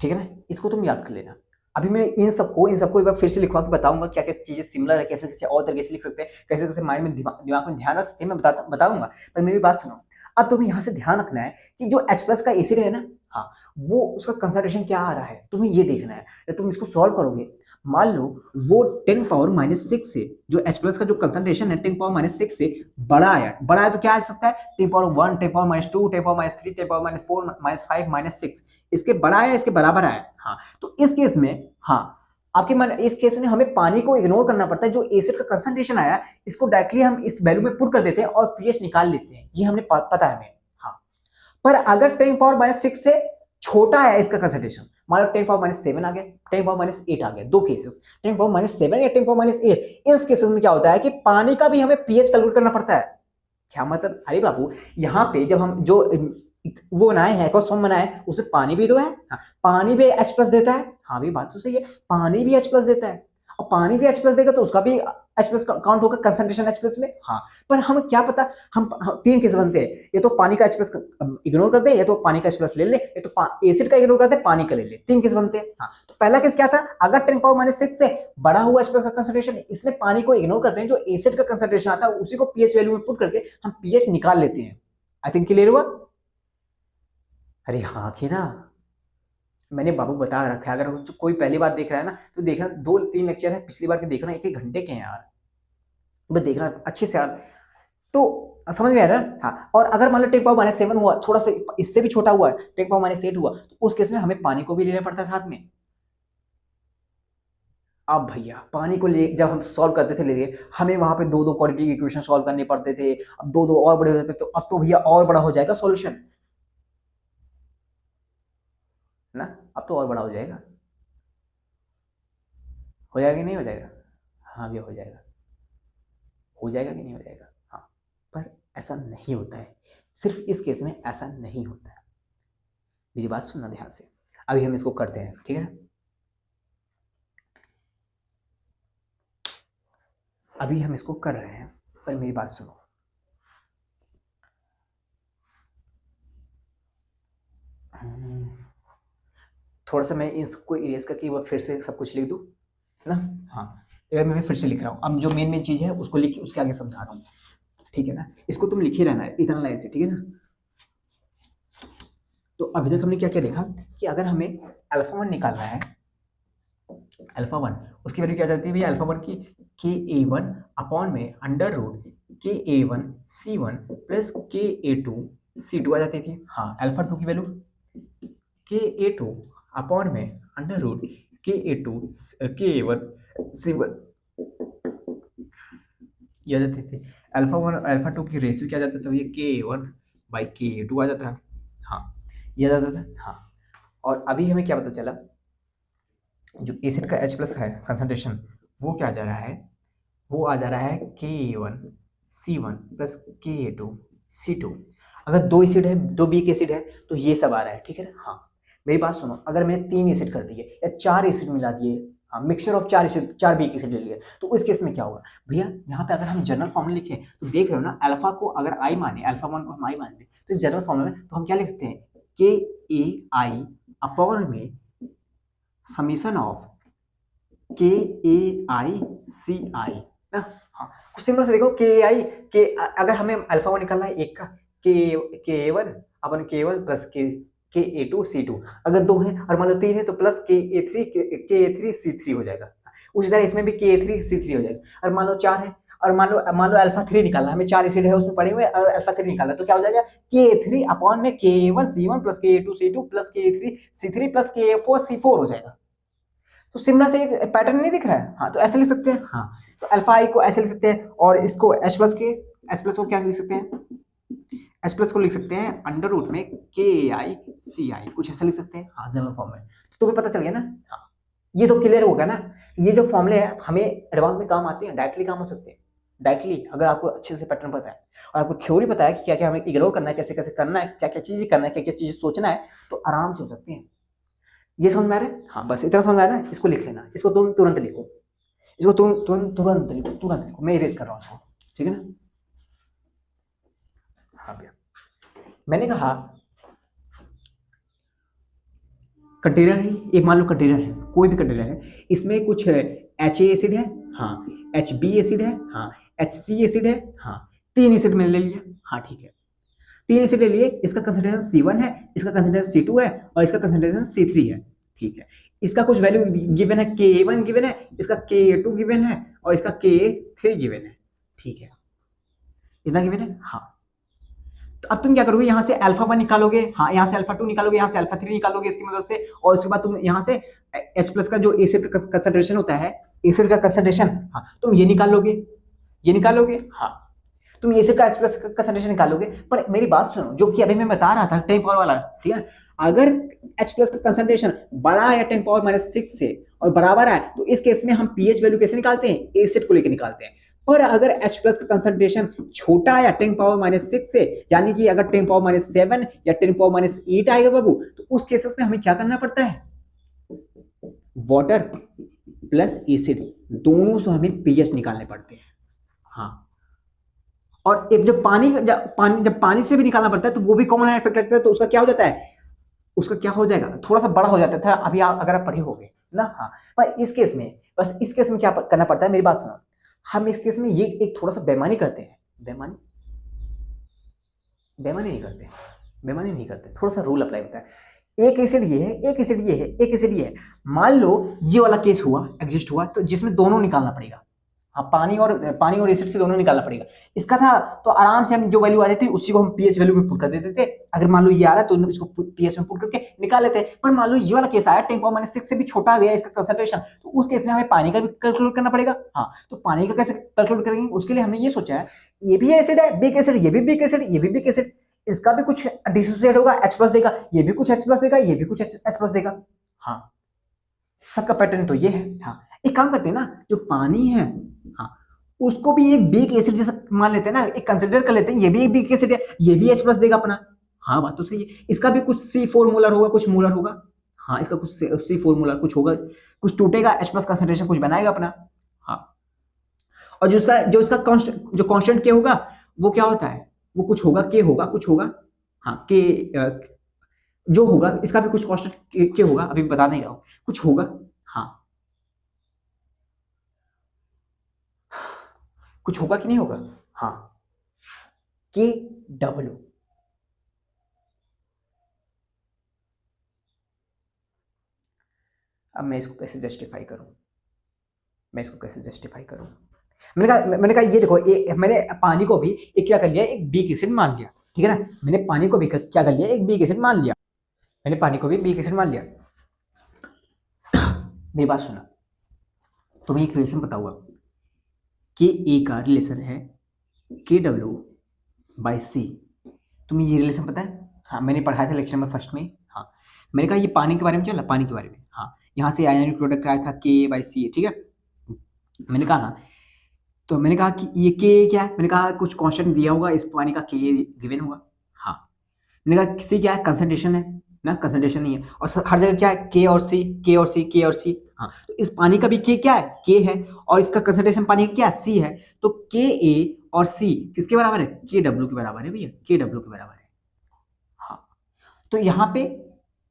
ठीक है ना, इसको तुम याद कर लेना। अभी मैं इन सबको एक बार फिर से लिखवा के बताऊंगा क्या क्या चीजें सिमिलर है, कैसे कैसे और तरीके से लिख सकते हैं, कैसे कैसे माइंड में दिमाग में ध्यान रख सकते हैं, मैं बताऊंगा। पर मेरी बात सुनो, अब तुम्हें यहाँ से ध्यान रखना है कि जो H प्लस का एसिड है ना, हाँ, वो उसका कंसंट्रेशन क्या आ रहा है, तुम्हें ये देखना है। जब तुम इसको सॉल्व करोगे, मान लो वो 10 पावर माइनस 6 से, जो H प्लस का जो कंसंट्रेशन है 10 पावर माइनस 6 से बड़ा आया तो क्या आ सकता है, 10 power 1, 10 power minus 2, 10 power minus 3, 10 power minus 4, minus 5, minus 6, इसके बड़ा आया, इसके बराबर आया। हाँ, तो इस केस में, हाँ, आपके मन इस केस में हमें पानी को इग्नोर करना पड़ता है, जो एसिड का कंसंट्रेशन आया इसको डायरेक्टली हम इस वैल्यू में पुट कर देते हैं और पीएच निकाल लेते हैं, ये हमने पता है हमें। हाँ, पर अगर 10⁻⁻6 से छोटा है इसका कंसंट्रेशन, मान लो 10⁻⁻7 आ गया, 10⁻8 आ गया, दो केसेस 10⁻7 या 10⁻8, इस केसेस में क्या होता है कि पानी का भी हमें पीएच कैलकुलेट करना पड़ता है। क्या मतलब? अरे बाबू, यहाँ पे जब हम जो वो बनाए हैं एक्वस फॉर्म बनाए, उसमें पानी भी तो है। हाँ, पानी भी H प्लस देता है। हाँ भी बात तो सही है, पानी भी H प्लस देता है, और पानी भी H प्लस देगा तो उसका भी H प्लस काउंट होगा, कंसंट्रेशन H प्लस में। हाँ, पर हमें क्या पता, हम तीन केस बनते हैं, ये तो पानी का H प्लस इग्नोर कर दे, या तो पानी का H प्लस ले ले, या तो एसिड का इग्नोर कर दे, पानी का ले ले, तीन केस बनते हैं। हाँ, तो पहला केस क्या था, अगर 10⁻6 से बड़ा हुआ H प्लस का कंसंट्रेशन, इसमें पानी को इग्नोर करते हैं, जो एसिड का कंसंट्रेशन आता है उसी को पीएच वैल्यू में पुट करके हम पीएच निकाल लेते हैं। आई थिंक क्लियर हुआ? अरे हाँ कि ना, मैंने बाबू बता रखा है, अगर कोई पहली बार देख रहा है ना तो देखना, 2-3 लेक्चर है पिछली बार के, देखना 1-1 घंटे के हैं यार, बस देखना अच्छे से यार, तो समझ में आ रहा है। हाँ, और अगर मान लो 10⁻7 हुआ, थोड़ा सा इससे भी छोटा हुआ, 10⁻8 हुआ, तो उस केस में हमें पानी को भी लेना पड़ता है साथ में। अब भैया पानी को ले जब हम सॉल्व करते थे ले, हमें वहां पे 2-2 क्वाड्रेटिक इक्वेशन सॉल्व करने पड़ते थे, अब 2-2 और बड़े हो जाते, तो अब तो भैया और बड़ा हो जाएगा सॉल्यूशन ना, अब तो और बड़ा हो जाएगा। हो जाएगा कि नहीं हो जाएगा? हाँ भैया हो जाएगा, हो जाएगा कि नहीं हो जाएगा? हाँ, पर ऐसा नहीं होता है, सिर्फ इस केस में ऐसा नहीं होता है। मेरी बात सुनना ध्यान से, अभी हम इसको करते हैं, ठीक है ना? अभी हम इसको कर रहे हैं, पर मेरी बात सुनो। थोड़ा सा मैं इसको इरेज करके फिर से सब कुछ लिख दूं ना। हाँ, मैं फिर से लिख रहा हूँ, अब जो मेन चीज है उसको लिख, उसके आगे समझा रहा हूँ, ठीक है ना? इसको तुम लिखे रहना है इतना लाइन से, ठीक है ना? तो अभी तक हमने क्या क्या देखा कि अगर हमें अल्फा 1 निकालना है, अल्फा 1 उसकी वैल्यू क्या जाती है भैया, अल्फा 1 की Ka1 अपॉन में under root Ka1C1 plus Ka2C2 आ जाती थी। हाँ, अल्फा 2 की वैल्यू Ka2 अपॉन में अंडर रूट Ka1C1 ये आ जाती थी। अल्फा 1 अल्फा 2 की रेशियो क्या जाता था भैया, Ka1/Ka2 आ जाता है। हाँ, ये आ जाता था। हाँ, और अभी हमें क्या पता चला, जो एसिड का H प्लस है कंसंट्रेशन, वो क्या जा रहा है, वो आ जा रहा है Ka1C1 प्लस Ka2C2। अगर दो एसिड है, दो वीक एसिड है, तो ये सब आ रहा है, ठीक है ना? हाँ, मेरी बात सुनो, अगर मैंने 3 एसिड कर दिए या 4 एसिड मिला दिए, हाँ, mixture of 4 acid, 4 weak acid ले लिए, तो उस केस में क्या होगा भैया, यहाँ पे अगर हम जनरल फॉर्मूला लिखें तो देख रहे हो ना, अल्फा को अगर आई माने, अल्फा 1 को हम आई मान लें, तो जनरल फॉर्मूला में तो हम क्या लिख सकते हैं, Ka अपॉन में समीशन ऑफ KAICI ना। हाँ, कुछ सिंपल से देखो, KAI के अगर हमें अल्फा 1 निकालना है एक का, Ka1 अपन K1 प्लस Ka2C2, अगर 2 है और मान लो 3 है तो प्लस Ka3C3 हो जाएगा। उसी तरह इसमें भी Ka3C3 हो जाएगा। और मान लो 4 है और मान लो अल्फा 3 निकालना, हमें 4 एसिड है उसमें पड़े हुए और अल्फा 3 निकालना, तो क्या हो जाएगा, Ka3 अपॉन में Ka1C1 plus Ka2C2 plus Ka3C3 plus Ka4C4 हो जाएगा। तो सिमिलर से एक पैटर्न नहीं दिख रहा है? हाँ, तो ऐसे लिख सकते हैं। हाँ, तो अल्फा आई को ऐसे लिख सकते हैं, और इसको H प्लस को क्या लिख सकते हैं, H प्लस को लिख सकते हैं अंडर रूट में KAICI, कुछ ऐसा लिख सकते हैं। हाँ, जनरल फॉर्म में, तो तुम्हें पता चल गया ना। हाँ, ये तो क्लियर होगा ना, ये जो फॉर्मूले हैं हमें एडवांस में काम आते हैं, डायरेक्टली काम हो सकते हैं, डायरेक्टली अगर आपको अच्छे से पैटर्न पता है और आपको थ्योरी पता है कि क्या क्या हमें इग्नोर करना है, कैसे कैसे करना है, क्या क्या चीजें करना है, क्या क्या चीजें सोचना है, तो आराम से हो सकती है। ये समझ में आ रहा है? हाँ, बस इतना समझ में आ रहा है, इसको लिख लेना, इसको तुम तुरंत लिखो, इसको तुम तुरंत लिखो, तुरंत लिखो, मैं इरेज कर रहा हूँ इसको, ठीक है ना? हाँ भैया, मैंने कहा कंटेनर है, एक मान लो कंटेनर है, कोई भी कंटेनर है, इसमें कुछ HA एसिड है, हाँ, HB एसिड है, हाँ, HC एसिड है, हाँ, 3 एसिड मैंने ले लिया। हाँ, ठीक है, 3 एसिड ले लिए, इसका कंसंट्रेशन C1 है, इसका कंसंट्रेशन C2 है और इसका कंसंट्रेशन C3 है, ठीक है। इसका कुछ वैल्यू गिवन है, Ka1 गिवन है, इसका Ka2 गिवन है और इसका Ka3 गिवन है, ठीक है, इतना गिवन है। हाँ, तो अब तुम क्या करोगे, यहाँ से अल्फा 1 निकालोगे, हाँ यहाँ से अल्फा 2 निकालोगे, यहाँ से अल्फा 3 निकालोगे इसकी मदद से, और उसके बाद तुम यहाँ से H प्लस का जो एसिड का कंसंट्रेशन होता है, एसिड का कंसंट्रेशन, हाँ तुम ये निकाल लोगे, ये निकालोगे, हाँ तुम एसिड का H प्लस का कंसंट्रेशन निकालोगे। पर मेरी बात सुनो, जो कि अभी मैं बता रहा था 10 पावर वाला, ठीक है, अगर H प्लस का कंसंट्रेशन बड़ा है 10 पावर -6 से और बराबर है, तो इस केस में हम पीएच वैल्यू कैसे निकालते हैं, एसिड को लेकर निकालते हैं। पर अगर H प्लस का कंसंट्रेशन छोटा है 10 पावर -6 से, यानी कि अगर 10 पावर -7 या 10 पावर -8 आएगा बाबू, तो उस केसेस में हमें क्या करना पड़ता है, वाटर प्लस एसिड दोनों से हमें पीएच निकालने पड़ते हैं। हाँ, और जब पानी से भी निकालना पड़ता है तो वो भी कॉमन इफेक्ट लगता है, तो उसका क्या हो जाता है, उसका क्या हो जाएगा, थोड़ा सा बड़ा हो जाता था अभी अगर आप पढ़े होगे ना। हाँ, पर इस केस में, बस इस केस में क्या करना पड़ता है, मेरी बात सुनो, हम इस केस में ये एक थोड़ा सा बेईमानी करते हैं, बेईमानी नहीं करते, थोड़ा सा रूल अप्लाई होता है। एक एसिड ये है, एक एसिड ये है, एक एसिड ये है, मान लो ये वाला केस हुआ, एग्जिस्ट हुआ, तो जिसमें दोनों निकालना पड़ेगा, हाँ पानी और एसिड से दोनों निकालना पड़ेगा। इसका था तो आराम से हम जो वैल्यू आ जाती है उसी को हम पीएच वैल्यू में पुट कर देते थे। अगर मान लो ये आ रहा है तो इसको पीएच में पुट करके निकाल लेते हैं। पर मान लो ये वाला केस आया 10 पावर -6 से भी छोटा आ गया इसका कंसंट्रेशन, तो उस केस में हमें पानी का भी कैलकुलेट करना पड़ेगा। हाँ, तो पानी का कैसे कैलकुलेट करेंगे, उसके लिए हमने ये सोचा है, ये भी एसिड है, बिग एसिड, ये भी बिग एसिड, ये भी बिग एसिड, इसका भी कुछ डिसोसिएट होगा, H प्लस देगा, ये भी कुछ H प्लस देगा, ये भी कुछ H प्लस देगा। हाँ, सबका पैटर्न तो ये है। हाँ, एक काम करते हैं ना, जो पानी है, हाँ उसको भी एक बीक एसिड जैसा मान लेते हैं ना, एक कंसिडर कर लेते हैं, ये भी एक बीक एसिड है, ये भी H प्लस देगा अपना। हाँ बात तो सही है, इसका भी कुछ C4 मोलर होगा, कुछ मोलर होगा। हाँ, इसका कुछ C4 मोलर कुछ होगा, कुछ टूटेगा, H प्लस कंसंट्रेशन कुछ बनाएगा अपना। हाँ, और जो इसका जो कांस्टेंट के होगा वो क्या होता है, वो कुछ होगा, के होगा, कुछ होगा। हाँ, के जो होगा इसका भी कुछ कांस्टेंट के होगा, अभी बता नहीं रहा हूं, कुछ होगा। हाँ, कुछ होगा कि नहीं होगा। हाँ, के डब्ल्यू, अब मैं इसको कैसे जस्टिफाई करूं, मैंने कहा ये देखो, मैंने पानी को भी एक क्या कर लिया, एक बीक एसिड मान लिया, ठीक है ना, मैंने पानी को भी क्या कर लिया, एक बीक एसिड मान लिया, मैंने पानी को भी बीक एसिड मान लिया। मेरी बात सुना, तुम्हें एक रिलेशन पता हुआ, के ए का रिलेशन है के डब्ल्यू बाई सी, तुम्हें ये रिलेशन पता है। हाँ, मैंने पढ़ाया था लेक्चर में फर्स्ट में। हाँ, मैंने कहा ये पानी के बारे में चला, पानी के बारे में। हाँ, यहाँ से आयनिक प्रोडक्ट आया था के बाई सी, ठीक है। मैंने कहा, तो मैंने कहा कि ये के क्या है, मैंने कहा कुछ कांस्टेंट दिया होगा, इस पानी का के गिवन होगा। हाँ, मैंने कहा सी क्या है, कंसंट्रेशन है ना, कंसंट्रेशन नहीं है, और हर जगह क्या है, के और सी, के और सी, के और सी। हाँ, तो इस पानी का भी के क्या है, के है, और इसका कंसंट्रेशन पानी का क्या है, सी है, तो के ए और सी किसके बराबर है, के डब्ल्यू के बराबर है भैया, के डब्ल्यू के बराबर है। हाँ, तो यहाँ पे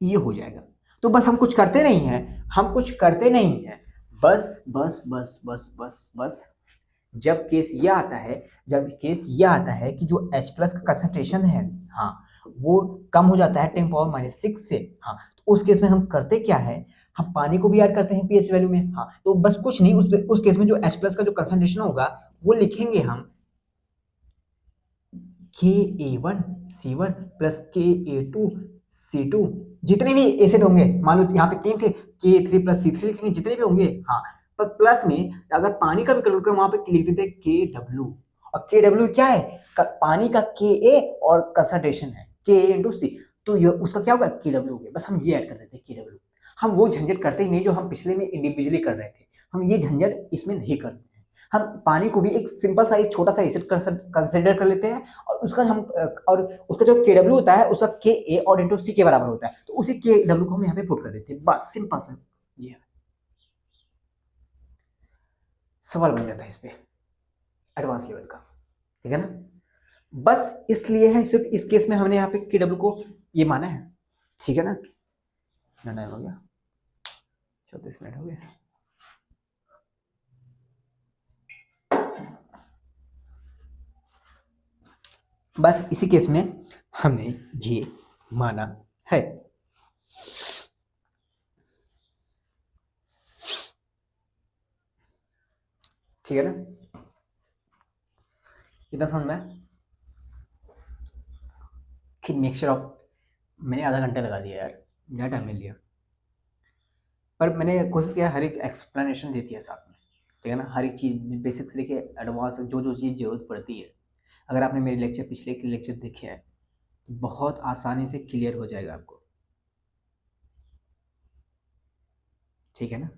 ये हो जाएगा। तो बस हम कुछ करते नहीं हैं, बस बस बस बस बस बस जब केस ये आता है, कि जो H प्लस का कंसंट्रेशन है, हाँ वो कम हो जाता है 10 पावर -6 से। हाँ, तो उस केस में हम करते क्या है, हम पानी को भी ऐड करते हैं पीएच वैल्यू में। हाँ, तो बस कुछ नहीं, उस केस में जो H प्लस का जो कंसंट्रेशन होगा वो लिखेंगे हम Ka1C1 प्लस Ka2C2, जितने भी एसिड होंगे, मान लो यहाँ पे 3 थे, Ka3 प्लस C3 लिखेंगे, जितने भी होंगे। हाँ, पर प्लस में अगर पानी का भी कैलकुलेट करें, वहां पे लिख देते KW, और KW क्या है, पानी का Ka और कंसंट्रेशन है Ka इंटू सी, तो ये उसका क्या होगा, KW हो गया। बस हम ये ऐड कर देते हैं KW, हम वो झंझट करते ही नहीं जो हम पिछले में इंडिविजुअली कर रहे थे, हम ये झंझट इसमें नहीं करते। हम पानी को भी एक सिंपल सा, एक छोटा सा एसिड कंसिडर कर लेते हैं, और उसका जो के डब्ल्यू होता है, उसका के ए और इंटू सी के बराबर होता है, तो उसी के डब्ल्यू को हम यहाँ पे पुट कर देते हैं, बस सिंपल सा ये सवाल बन जाता है इस पे एडवांस लेवल का, ठीक है ना। बस इसलिए है, सिर्फ इस केस में हमने यहाँ पे के डब्ल्यू को ये माना है, ठीक है ना। टाइम हो गया, 34 मिनट हो गए। बस इसी केस में हमने ये माना है, ठीक है ना, इतना समझ में। फिर मिक्सचर ऑफ, मैंने आधा घंटा लगा दिया यार, ज़्यादा टाइम ले लिया, पर मैंने कोशिश किया हर एक एक्सप्लेनेशन देती है साथ में, ठीक है ना, हर एक चीज़ बेसिक से लेके एडवांस जो जो चीज़ ज़रूरत पड़ती है। अगर आपने मेरे लेक्चर पिछले के लेक्चर देखे हैं तो बहुत आसानी से क्लियर हो जाएगा आपको, ठीक है ना।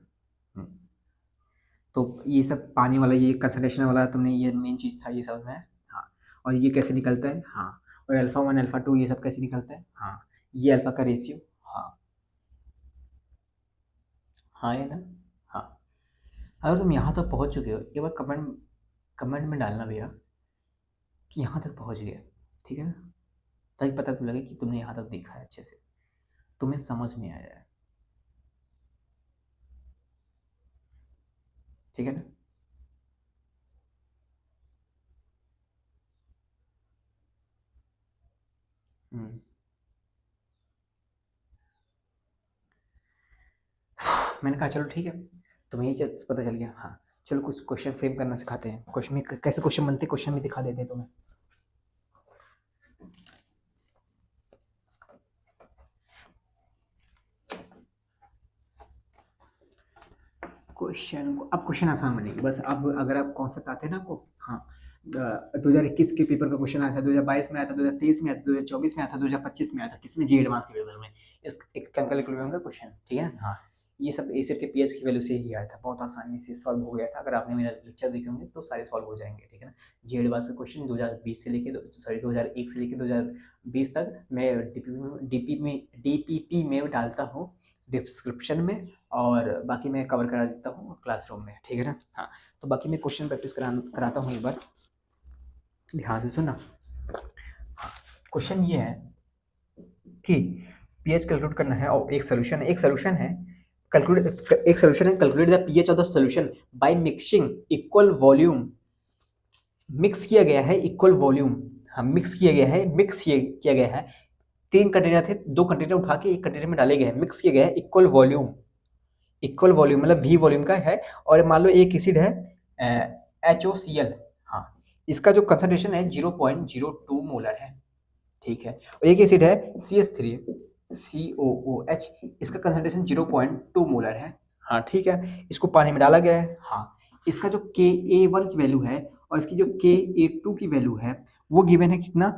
तो ये सब पानी वाला, ये कंसंट्रेशन वाला तुमने, ये मेन चीज़ था, ये समझ में है? हाँ। और ये कैसे निकलता है? हाँ। और अल्फ़ा 1 अल्फ़ा 2 ये सब कैसे निकलता है? हाँ। ये अल्फ़ा का रेशियो, हाँ। हाँ है ना? हाँ। अगर तुम यहाँ तक पहुँच चुके हो, एक बार कमेंट कमेंट में डालना भैया कि यहाँ तक पहुँच गए, ठीक है ना? ताकि पता तो लगे कि तुमने यहाँ तक देखा है अच्छे से, तुम्हें समझ में आया है, ठीक है ना? हम्म। मैंने कहा चलो ठीक है, तुम्हें ये पता चल गया। हाँ, चलो कुछ क्वेश्चन फ्रेम करना सिखाते हैं, क्वेश्चन में कैसे क्वेश्चन बनते हैं, क्वेश्चन भी दिखा देते हैं तुम्हें। क्वेश्चन, अब क्वेश्चन आसान बनेगी बस। अब अगर आप कॉन्सेप्ट आते हैं ना आपको, हाँ, 2021 के पेपर का क्वेश्चन आया था, 2022 में आया था, 2023 में आया था, 2024 में आया था, 2025 में आया था, किसमें? जी एडवांस के पेपर में, इस एक केमिकल इक्विलिब्रियम का क्वेश्चन, ठीक है। हाँ, ये सब एसिड के पीएच की वैल्यू से ही आया था, बहुत आसानी से सॉल्व हो गया था। अगर आपने मेरा लेक्चर देखे होंगे तो सारे सॉल्व हो जाएंगे, ठीक है ना। जी एडवांस का क्वेश्चन 2020 से लेके 2001 से लेके 2020 तक मैं डीपीपी में डालता हूँ डिस्क्रिप्शन में, और बाकी मैं कवर करा देता हूँ क्लासरूम में, ठीक है ना। हाँ, तो बाकी मैं क्वेश्चन प्रैक्टिस कराता हूँ एक बार, ध्यान से सुनना। हाँ, क्वेश्चन ये है कि पीएच कैलकुलेट करना है, और एक सोल्यूशन है, calculate the pH of the solution by mixing equal volume. Mix किया गया है इक्वल वॉल्यूम, हाँ मिक्स किया गया है, किया गया है। 3 कंटेनर थे, 2 कंटेनर उठा के 1 कंटेनर में डाले गए हैं, मिक्स किया गया है इक्वल वॉल्यूम। इक्वल वॉल्यूम मतलब वी वॉल्यूम का है, और मान लो एक एसिड है HOCl, हाँ, इसका जो कंसंट्रेशन है 0.02 मोलर है, ठीक है। और एक एसिड है CH3 COOH, इसका कंसंट्रेशन 0.2 मोलर है, हाँ ठीक है। इसको पानी में डाला गया है, हाँ। इसका जो Ka1 की वैल्यू है और इसकी जो Ka2 की वैल्यू है वो गिवन है कितना?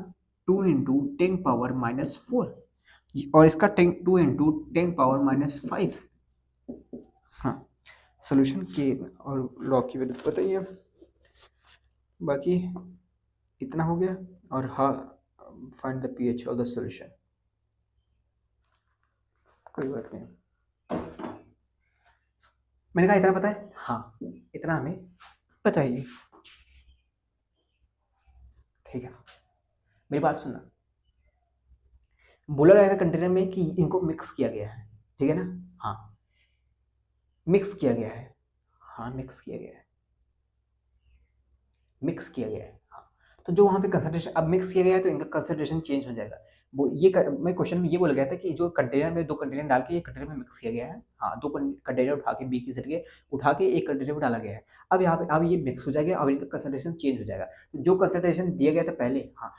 2 इंटू 10⁻⁻⁴, और इसका 2 इंटू 10⁻⁻⁵। हाँ, सॉल्यूशन के और लॉ की वैल्यू तो पता ही है। बाकी इतना हो गया, और हाँ, find the pH of the solution, कोई बात नहीं। मैंने कहा इतना पता है, हाँ इतना हमें पता ही है, ठीक है। मेरी बात सुनना, बोला गया था कंटेनर में कि इनको मिक्स किया गया है, ठीक है ना। हाँ, मिक्स किया गया है, हाँ मिक्स किया गया है, मिक्स किया गया है, हाँ। तो जो वहाँ पे कंसंट्रेशन, अब मिक्स किया गया है तो इनका कंसंट्रेशन चेंज हो जाएगा। वो ये मैं क्वेश्चन में ये बोला गया था कि जो कंटेनर में 2 कंटेनर डाल के एक कंटेनर में मिक्स किया गया है, हाँ 2 कंटेनर उठा के बी की सेट के उठा के एक कंटेनर में डाला गया है। अब यहाँ पे अब ये मिक्स हो जाएगा, अब इनका कंसंट्रेशन चेंज हो जाएगा। जो कंसंट्रेशन दिया गया था पहले, हाँ,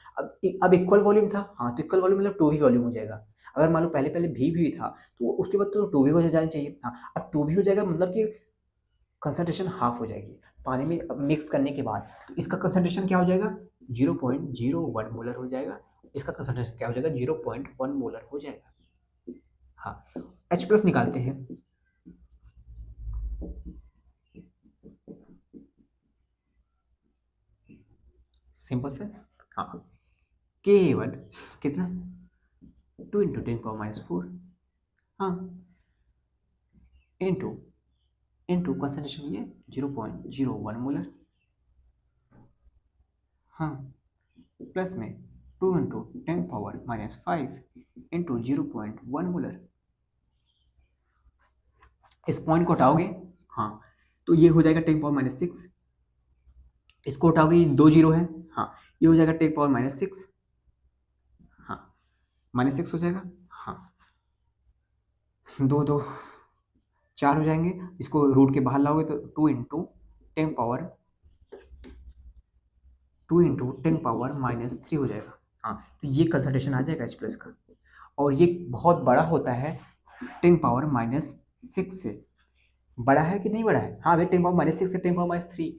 अब इक्वल वॉल्यूम था, हाँ, तो इक्वल वॉल्यूम मतलब 2 ही वॉल्यूम हो जाएगा। अगर मान लो पहले पहले भी था तो उसके बाद तो 2 भी हो जाना चाहिए, हाँ। अब 2 भी हो जाएगा मतलब कि कंसंट्रेशन हाफ हो जाएगी पानी में मिक्स करने के बाद। तो इसका कंसंट्रेशन क्या हो जाएगा? 0.01 मोलर हो जाएगा। इसका कंसंट्रेशन क्या हो जाएगा? 0.1 मोलर हो जाएगा। हाँ, H प्लस निकालते हैं। सिंपल से, हाँ, Ka1 कितना? 2 इंटू 10⁻⁴, हाँ, इंटू इंटू कंसंट्रेशन ये 0.01 मोलर, हाँ, प्लस में 2 इंटू 10⁻⁵ इंटू 0.1 मोलर। इस पॉइंट को हटाओगे, हाँ, तो ये हो जाएगा 10⁻⁶। इसको हटाओगे, ये 2 जीरो है, हाँ, ये हो जाएगा 10⁻⁶, हाँ, -6 हो जाएगा, हाँ, 2 2 4 हो जाएंगे। इसको रूट के बाहर लाओगे तो 2 इंटू 10 पावर 2 इंटू 10⁻³ हो जाएगा, हाँ, तो ये कंसंट्रेशन आ जाएगा H+ का, और ये बहुत बड़ा होता है 10⁻⁻6 से। बड़ा है कि नहीं बड़ा है? हाँ भैया, 10⁻⁻6 से 10⁻3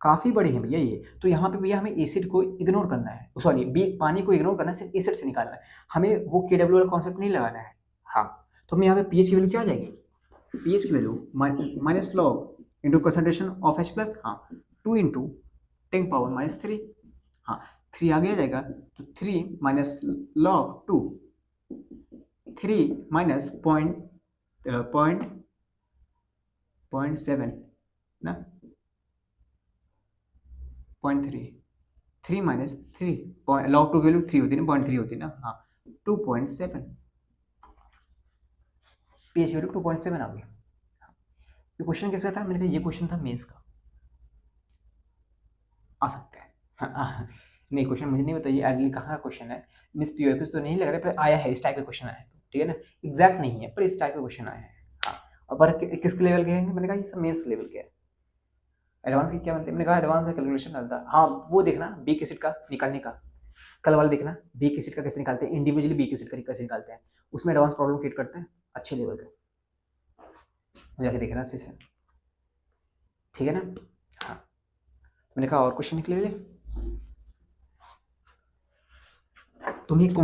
काफ़ी बड़ी है भैया ये। तो यहाँ पे भैया हमें एसिड को इग्नोर करना है, सॉरी बी पानी को इग्नोर करना है, सिर्फ एसिड से निकालना है, हमें वो KW वाला कॉन्सेप्ट नहीं लगाना है। हाँ, तो हमें यहाँ पे पीएच की वैल्यू क्या आ जाएगी? पीएच की value minus log into concentration of H+, हाँ 2 इंटू 10⁻⁻3, हाँ 3 आगे आ जाएगा, तो 3 माइनस लॉग 2, 3 माइनस पॉइंट 7 ना, 0.3, 3 माइनस 3, लॉग 2 की वैल्यू 3 होती है ना, 0.3 होती है ना, हाँ 2.7, पीएच वैल्यू 2.7 आ गई। ये क्वेश्चन किसका था? मैंने कहा ये क्वेश्चन था मेंस का, आ सकता है। हाँ, नहीं क्वेश्चन मुझे नहीं बताइए एडली कहाँ का क्वेश्चन है, मिस POQ तो नहीं लग रहा है, पर आया है इस टाइप का क्वेश्चन आया है, ठीक है ना, एग्जैक्ट नहीं है पर इस टाइप का क्वेश्चन आया है। हाँ, और पर किस लेवल के हैं? मैंने कहा ये सब मेंस लेवल के है। एडवांस की क्या बनती है? मैंने कहा एडवांस में कैलकुलेशन डालता, हाँ वो देखना बीक एसिड का निकालने का, कल वाला देखना बीक एसिड का कैसे निकालते हैं, इंडिविजुअली बीक एसिड का कैसे निकालते हैं, उसमें एडवांस प्रॉब्लम क्रिएट करते हैं अच्छे लेवल का, जाके देखना अच्छे से, ठीक है ना। हाँ, मैंने कहा और क्वेश्चन निकले ले, तुम्हें एक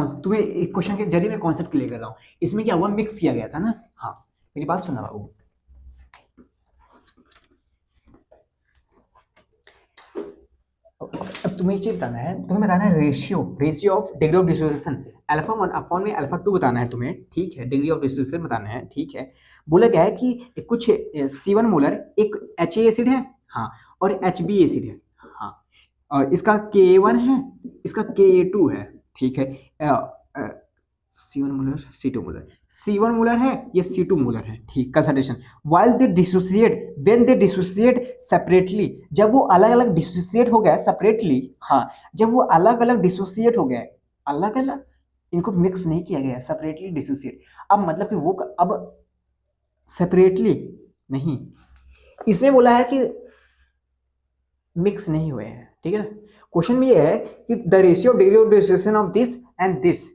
क्वेश्चन के जरिए मैं कॉन्सेप्ट क्लियर कर रहा हूँ। इसमें क्या हुआ, मिक्स किया गया था ना। हाँ, मेरी बात सुनना बाबू, अब तुम्हें ये बताना है, तुम्हें बताना है ratio of degree of dissociation, α1 upon में α2 बताना है तुम्हें, ठीक है, डिग्री ऑफ डिसोसिएशन बताना है, ठीक है। बोला गया है कि कुछ C1 मोलर एक HA एसिड है, हाँ, और HB एसिड है, हाँ, और इसका Ka1 है, इसका Ka2 है, ठीक है। C1 molar C2 molar, C1 molar है, ये C2 मोलर है, ठीक। Concentration while they dissociate, when they dissociate separately, जब वो अलग अलग डिसोसिएट हो गया सेपरेटली, हाँ, जब वो अलग अलग डिसोसिएट हो गए, अलग अलग, इनको मिक्स नहीं किया गया, सेपरेटली डिसोसिएट। अब मतलब कि वो अब सेपरेटली नहीं, इसमें बोला है कि मिक्स नहीं हुए हैं, ठीक है ना। क्वेश्चन में ये है कि the ratio of degree of dissociation of this and this,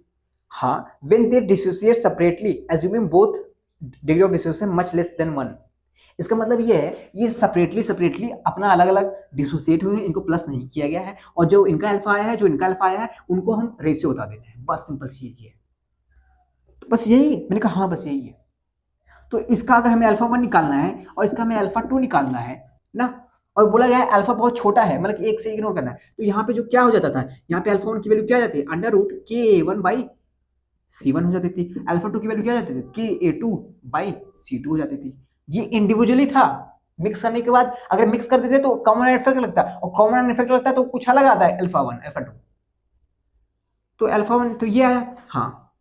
हाँ, when they dissociate separately assuming both degree of dissociation much less than 1, इसका मतलब ये है ये सेपरेटली अपना अलग अलग डिसोसिएट हुए हैं, इनको प्लस नहीं किया गया है, और जो इनका अल्फा आया है, जो इनका अल्फा आया है, उनको हम रेशियो बता देते हैं, बस सिंपल सी चीज है। तो बस यही मैंने कहा, हाँ बस यही है। तो इसका अगर हमें α1 निकालना है और इसका हमें α2 निकालना है ना, और बोला गया है अल्फा बहुत छोटा है, मतलब एक से इग्नोर करना है, तो यहाँ पे जो क्या हो जाता था, यहाँ पे α1 की वैल्यू क्या आ जाती है, √Ka1/C1 हो जाती थी, α2 की वैल्यू क्या आ जाती थी, Ka2/C2 हो जाती थी। ये इंडिविजुअली था, मिक्स करने के बाद अगर मिक्स कर देते तो कॉमन इफेक्ट लगता, और कॉमन इफेक्ट लगता है तो कुछ अलग आता है, α1 α2, तो α1 तो ये है, हाँ।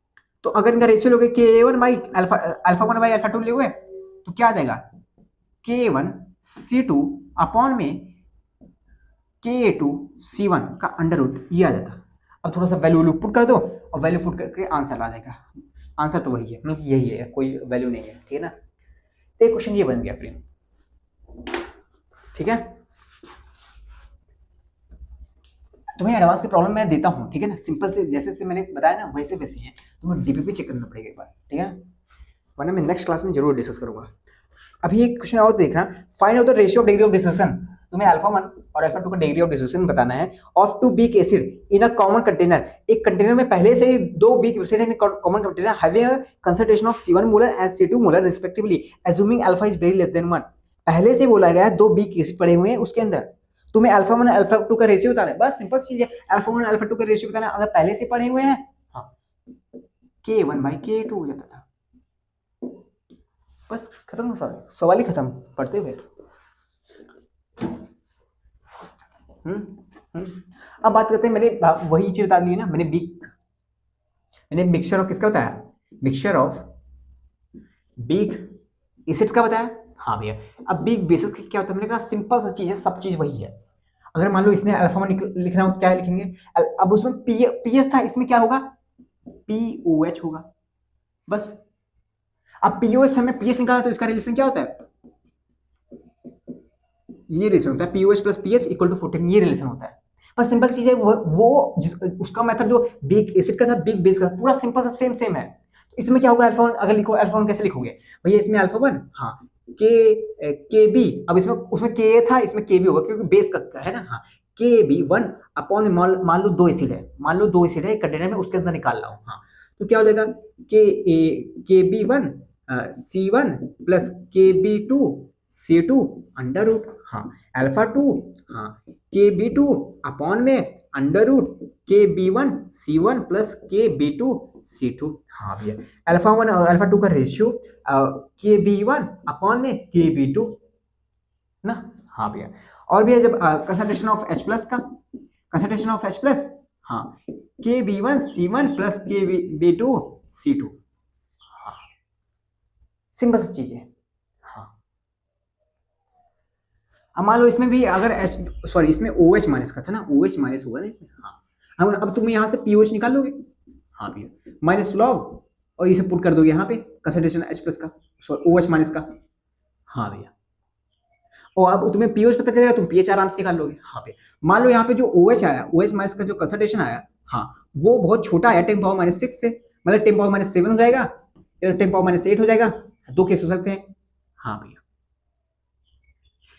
तो अगर इनका रेशियो लोगे α1/α2 लोगे तो क्या आ जाएगा, Ka1C2 अपॉन में Ka2C1 का अंडर रूट, ये आ जाता। अब थोड़ा सा वैल्यू पुट कर दो और वैल्यू पुट करके आंसर आ जाएगा, आंसर तो वही है, मतलब यही है, कोई वैल्यू नहीं है, ठीक है ना। तो एक क्वेश्चन ये बन गया फ्रेंड, ठीक है। तुम्हें एडवांस की प्रॉब्लम मैं देता हूँ, ठीक है ना, सिंपल से जैसे मैंने बताया ना वैसे वैसे है, तुम्हें DPP चेक करना पड़ेगा एक बार, ठीक है, वरना मैं नेक्स्ट क्लास में जरूर डिस्कस करूंगा। अभी एक क्वेश्चन और देखना, find out the ratio of degree of dissociation, तुम्हें α1 और α2 का डिग्री ऑफ डिसोसिएशन बताना है of 2 weak acid in a common container, एक कंटेनर में पहले से ही 2 weak acid in common container having a concentration of C1 molar and C2 molar respectively assuming alpha is very less than 1। पहले से बोला गया है 2 वीक एसिड पड़े हुए हैं उसके अंदर, तुम्हें α1 और α2 का रेशियो बताना है, बस सिंपल चीज है, α1 और α2 का रेशियो बताना है, अगर पहले से पड़े हुए हैं, हाँ, K1/K2 हो जाता था, बस खत्म, सवाल ही खत्म पढ़ते हुए। अब बात करते हैं, मैंने वही चीज बता दी ना, मैंने मिक्सचर ऑफ किसका बताया, मिक्सचर ऑफ बिग एसिड्स का बताया, हाँ भैया। अब बिग बेसिस क्या होता है, मैंने कहा सिंपल सा चीज है, सब चीज वही है। अगर मान लो इसमें α1 लिखना हो तो क्या लिखेंगे, अब उसमें पीएच था, इसमें क्या होगा, POH होगा, बस। अब POH हमें पीएच निकालना तो इसका रिलेशन क्या होता है, ये रिलेशन होता है POH + pH = 14, ये रिलेशन होता है। पर सिंपल चीज है उसका मेथड जो बिग एसिड का था, बिग बेस का, पूरा सिंपल सा सेम सेम है। तो इसमें क्या होगा, अल्फा वन अगर लिखो, अल्फा वन कैसे लिखोगे भैया, इसमें अल्फा वन, हाँ, के बी, अब इसमें उसमें के था, इसमें के बी होगा क्योंकि बेस का है ना, हाँ, के बी वन अपॉन, मान लो दो एसिड है, मान लो दो एसिड है कंटेनर में, उसके अंदर निकाल रहा हूँ, हाँ, तो क्या हो जाएगा, K B one C one plus K B two C two under root, हाँ, अल्फा टू, हाँ, के बी टू अपॉन में under root K B one C one plus K B two C two, हाँ भैया, alpha one और alpha two का ratio K B one upon में K B to ना, हाँ भैया। और भैया जब कंसंट्रेशन ऑफ H प्लस का, कंसंट्रेशन ऑफ H प्लस, हाँ, K B one C one plus K B two C two, हाँ, सिंपल सी चीज है, हाँ। अब मान लो इसमें भी अगर सॉरी इसमें OH माइनस का था ना, OH माइनस होगा ना इसमें, हाँ, अब तुम यहाँ से POH निकाल लोगे, हाँ भैया, माइनस लॉग और इसे पुट कर दोगे यहाँ पे कंसंट्रेशन H प्लस का, सॉरी OH माइनस का, हाँ भैया, और अब तुम्हें पीओच पता चलेगा, तुम पीएच आराम से निकाल लोगे, हाँ भैया। मान लो यहाँ पे जो OH आया, OH माइनस का जो कंसंट्रेशन आया, हाँ, वो बहुत छोटा आया, 10 पावर माइनस 6 से, मतलब 10 पावर माइनस 7 हो जाएगा या 10 पावर माइनस 8 हो जाएगा, दो केस हो सकते हैं, हाँ भैया।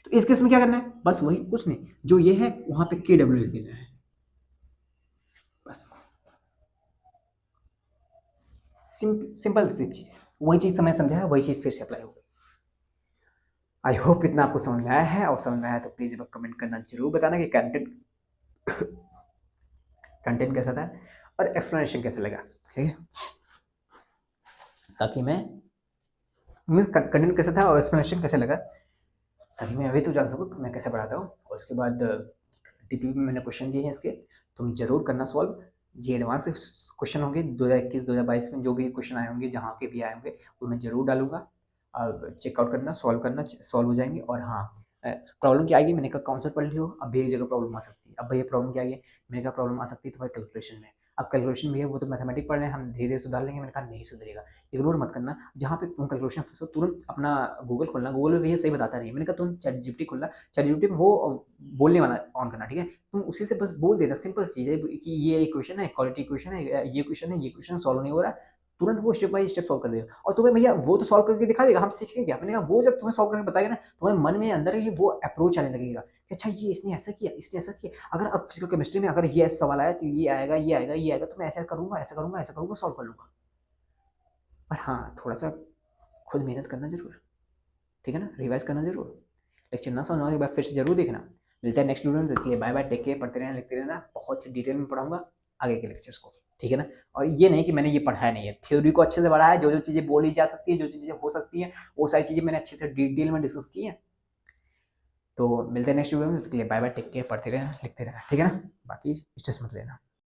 तो इस केस में क्या करना है, बस वही, कुछ नहीं, जो ये है वहां पे KW लिख देना है, बस, सिंपल सी चीज है, वही चीज समय समझा है, वही चीज फिर से अप्लाई होगी। आई होप इतना आपको समझ में आया है, और समझ में आया तो प्लीज कमेंट करना जरूर बताना कि कंटेंट कैसा था और एक्सप्लेनेशन कैसा लगा, ठीक है, ताकि मैं मीन्स कंटेंट कैसा था और एक्सप्लेनेशन कैसा लगा, ताकि मैं अभी तो जान सकूँ मैं कैसे पढ़ाता हूँ। और उसके बाद टीपीपी में मैंने क्वेश्चन दिए हैं इसके, तुम जरूर करना सॉल्व, जी एडवांस के क्वेश्चन होंगे 2021-2022 में, जो भी क्वेश्चन आए होंगे, जहाँ के भी आए होंगे, वो मैं जरूर डालूंगा, और चेकआउट करना, सॉल्व हो जाएंगे। और हाँ, प्रॉब्लम क्या आएगी, मैंने कहा कॉन्सेप्ट पढ़ लियो, अब भी एक जगह प्रॉब्लम आ सकती है, अब भैया प्रॉब्लम क्या आएगी, मैंने कहा प्रॉब्लम आ सकती है तुम्हारे कैलकुलेशन में, अब कैलकुलेशन भी है वो तो मैथमेटिक पढ़ रहे हैं, हम धीरे धीरे सुधार लेंगे, मैंने कहा नहीं सुधरेगा, इग्नोर मत करना, जहाँ पे तुम कैलकुलेशन फंसो तुरंत अपना गूगल खोलना, गूगल में भी ये सही बताता नहीं है, मैंने कहा तुम चैट जीपीटी खोलना, चैट जीपीटी में वो बोलने वाला ऑन करना, ठीक है, तुम उसी से बस बोल देना, सिंपल चीज़ है कि ये इक्वेशन है, क्वालिटी इक्वेशन है, ये क्वेश्चन है, ये क्वेश्चन सॉल्व नहीं हो रहा है, तुरंत वो स्टेप बाय स्टेप सॉल्व कर देगा, और तुम्हें भैया वो तो सॉल्व करके दिखा देगा, हम सीखेंगे क्या, मैंने कहा वो जब तुम्हें सॉल्व करके बताएगा ना, तुम्हारे मन में अंदर ही वो अप्रोच आने लगेगा कि अच्छा ये इसने ऐसा किया, इसने ऐसा किया, अगर अब फिजिकल केमिस्ट्री में अगर ये सवाल आया तो ये आएगा, ये आएगा, ये आएगा, तो मैं ऐसा करूंगा, ऐसा करूंगा, ऐसा करूंगा, सॉल्व कर लूंगा। पर हाँ, थोड़ा सा खुद मेहनत करना जरूर, ठीक है ना, रिवाइज करना जरूर, लेक्चर ना समझ के बाद फिर से जरूर देखना। मिलता है नेक्स्ट वीडियो में, देखिए बाय बाय, टेक केयर, पढ़ते रहना, लिखते रहना, बहुत ही डिटेल में पढ़ाऊंगा आगे के लेक्चर्स को, ठीक है ना। और ये नहीं कि मैंने ये पढ़ाया नहीं है, थ्योरी को अच्छे से पढ़ाया है, जो जो चीज़ें बोली जा सकती है, जो चीज़ें हो सकती हैं, वो सारी चीज़ें मैंने अच्छे से डिटेल में डिस्कस की है। तो मिलते हैं नेक्स्ट वीडियो में, बाय बाय, टेक केयर, पढ़ते रहना, लिखते रहना, ठीक है ना, बाकी स्ट्रेस मत लेना।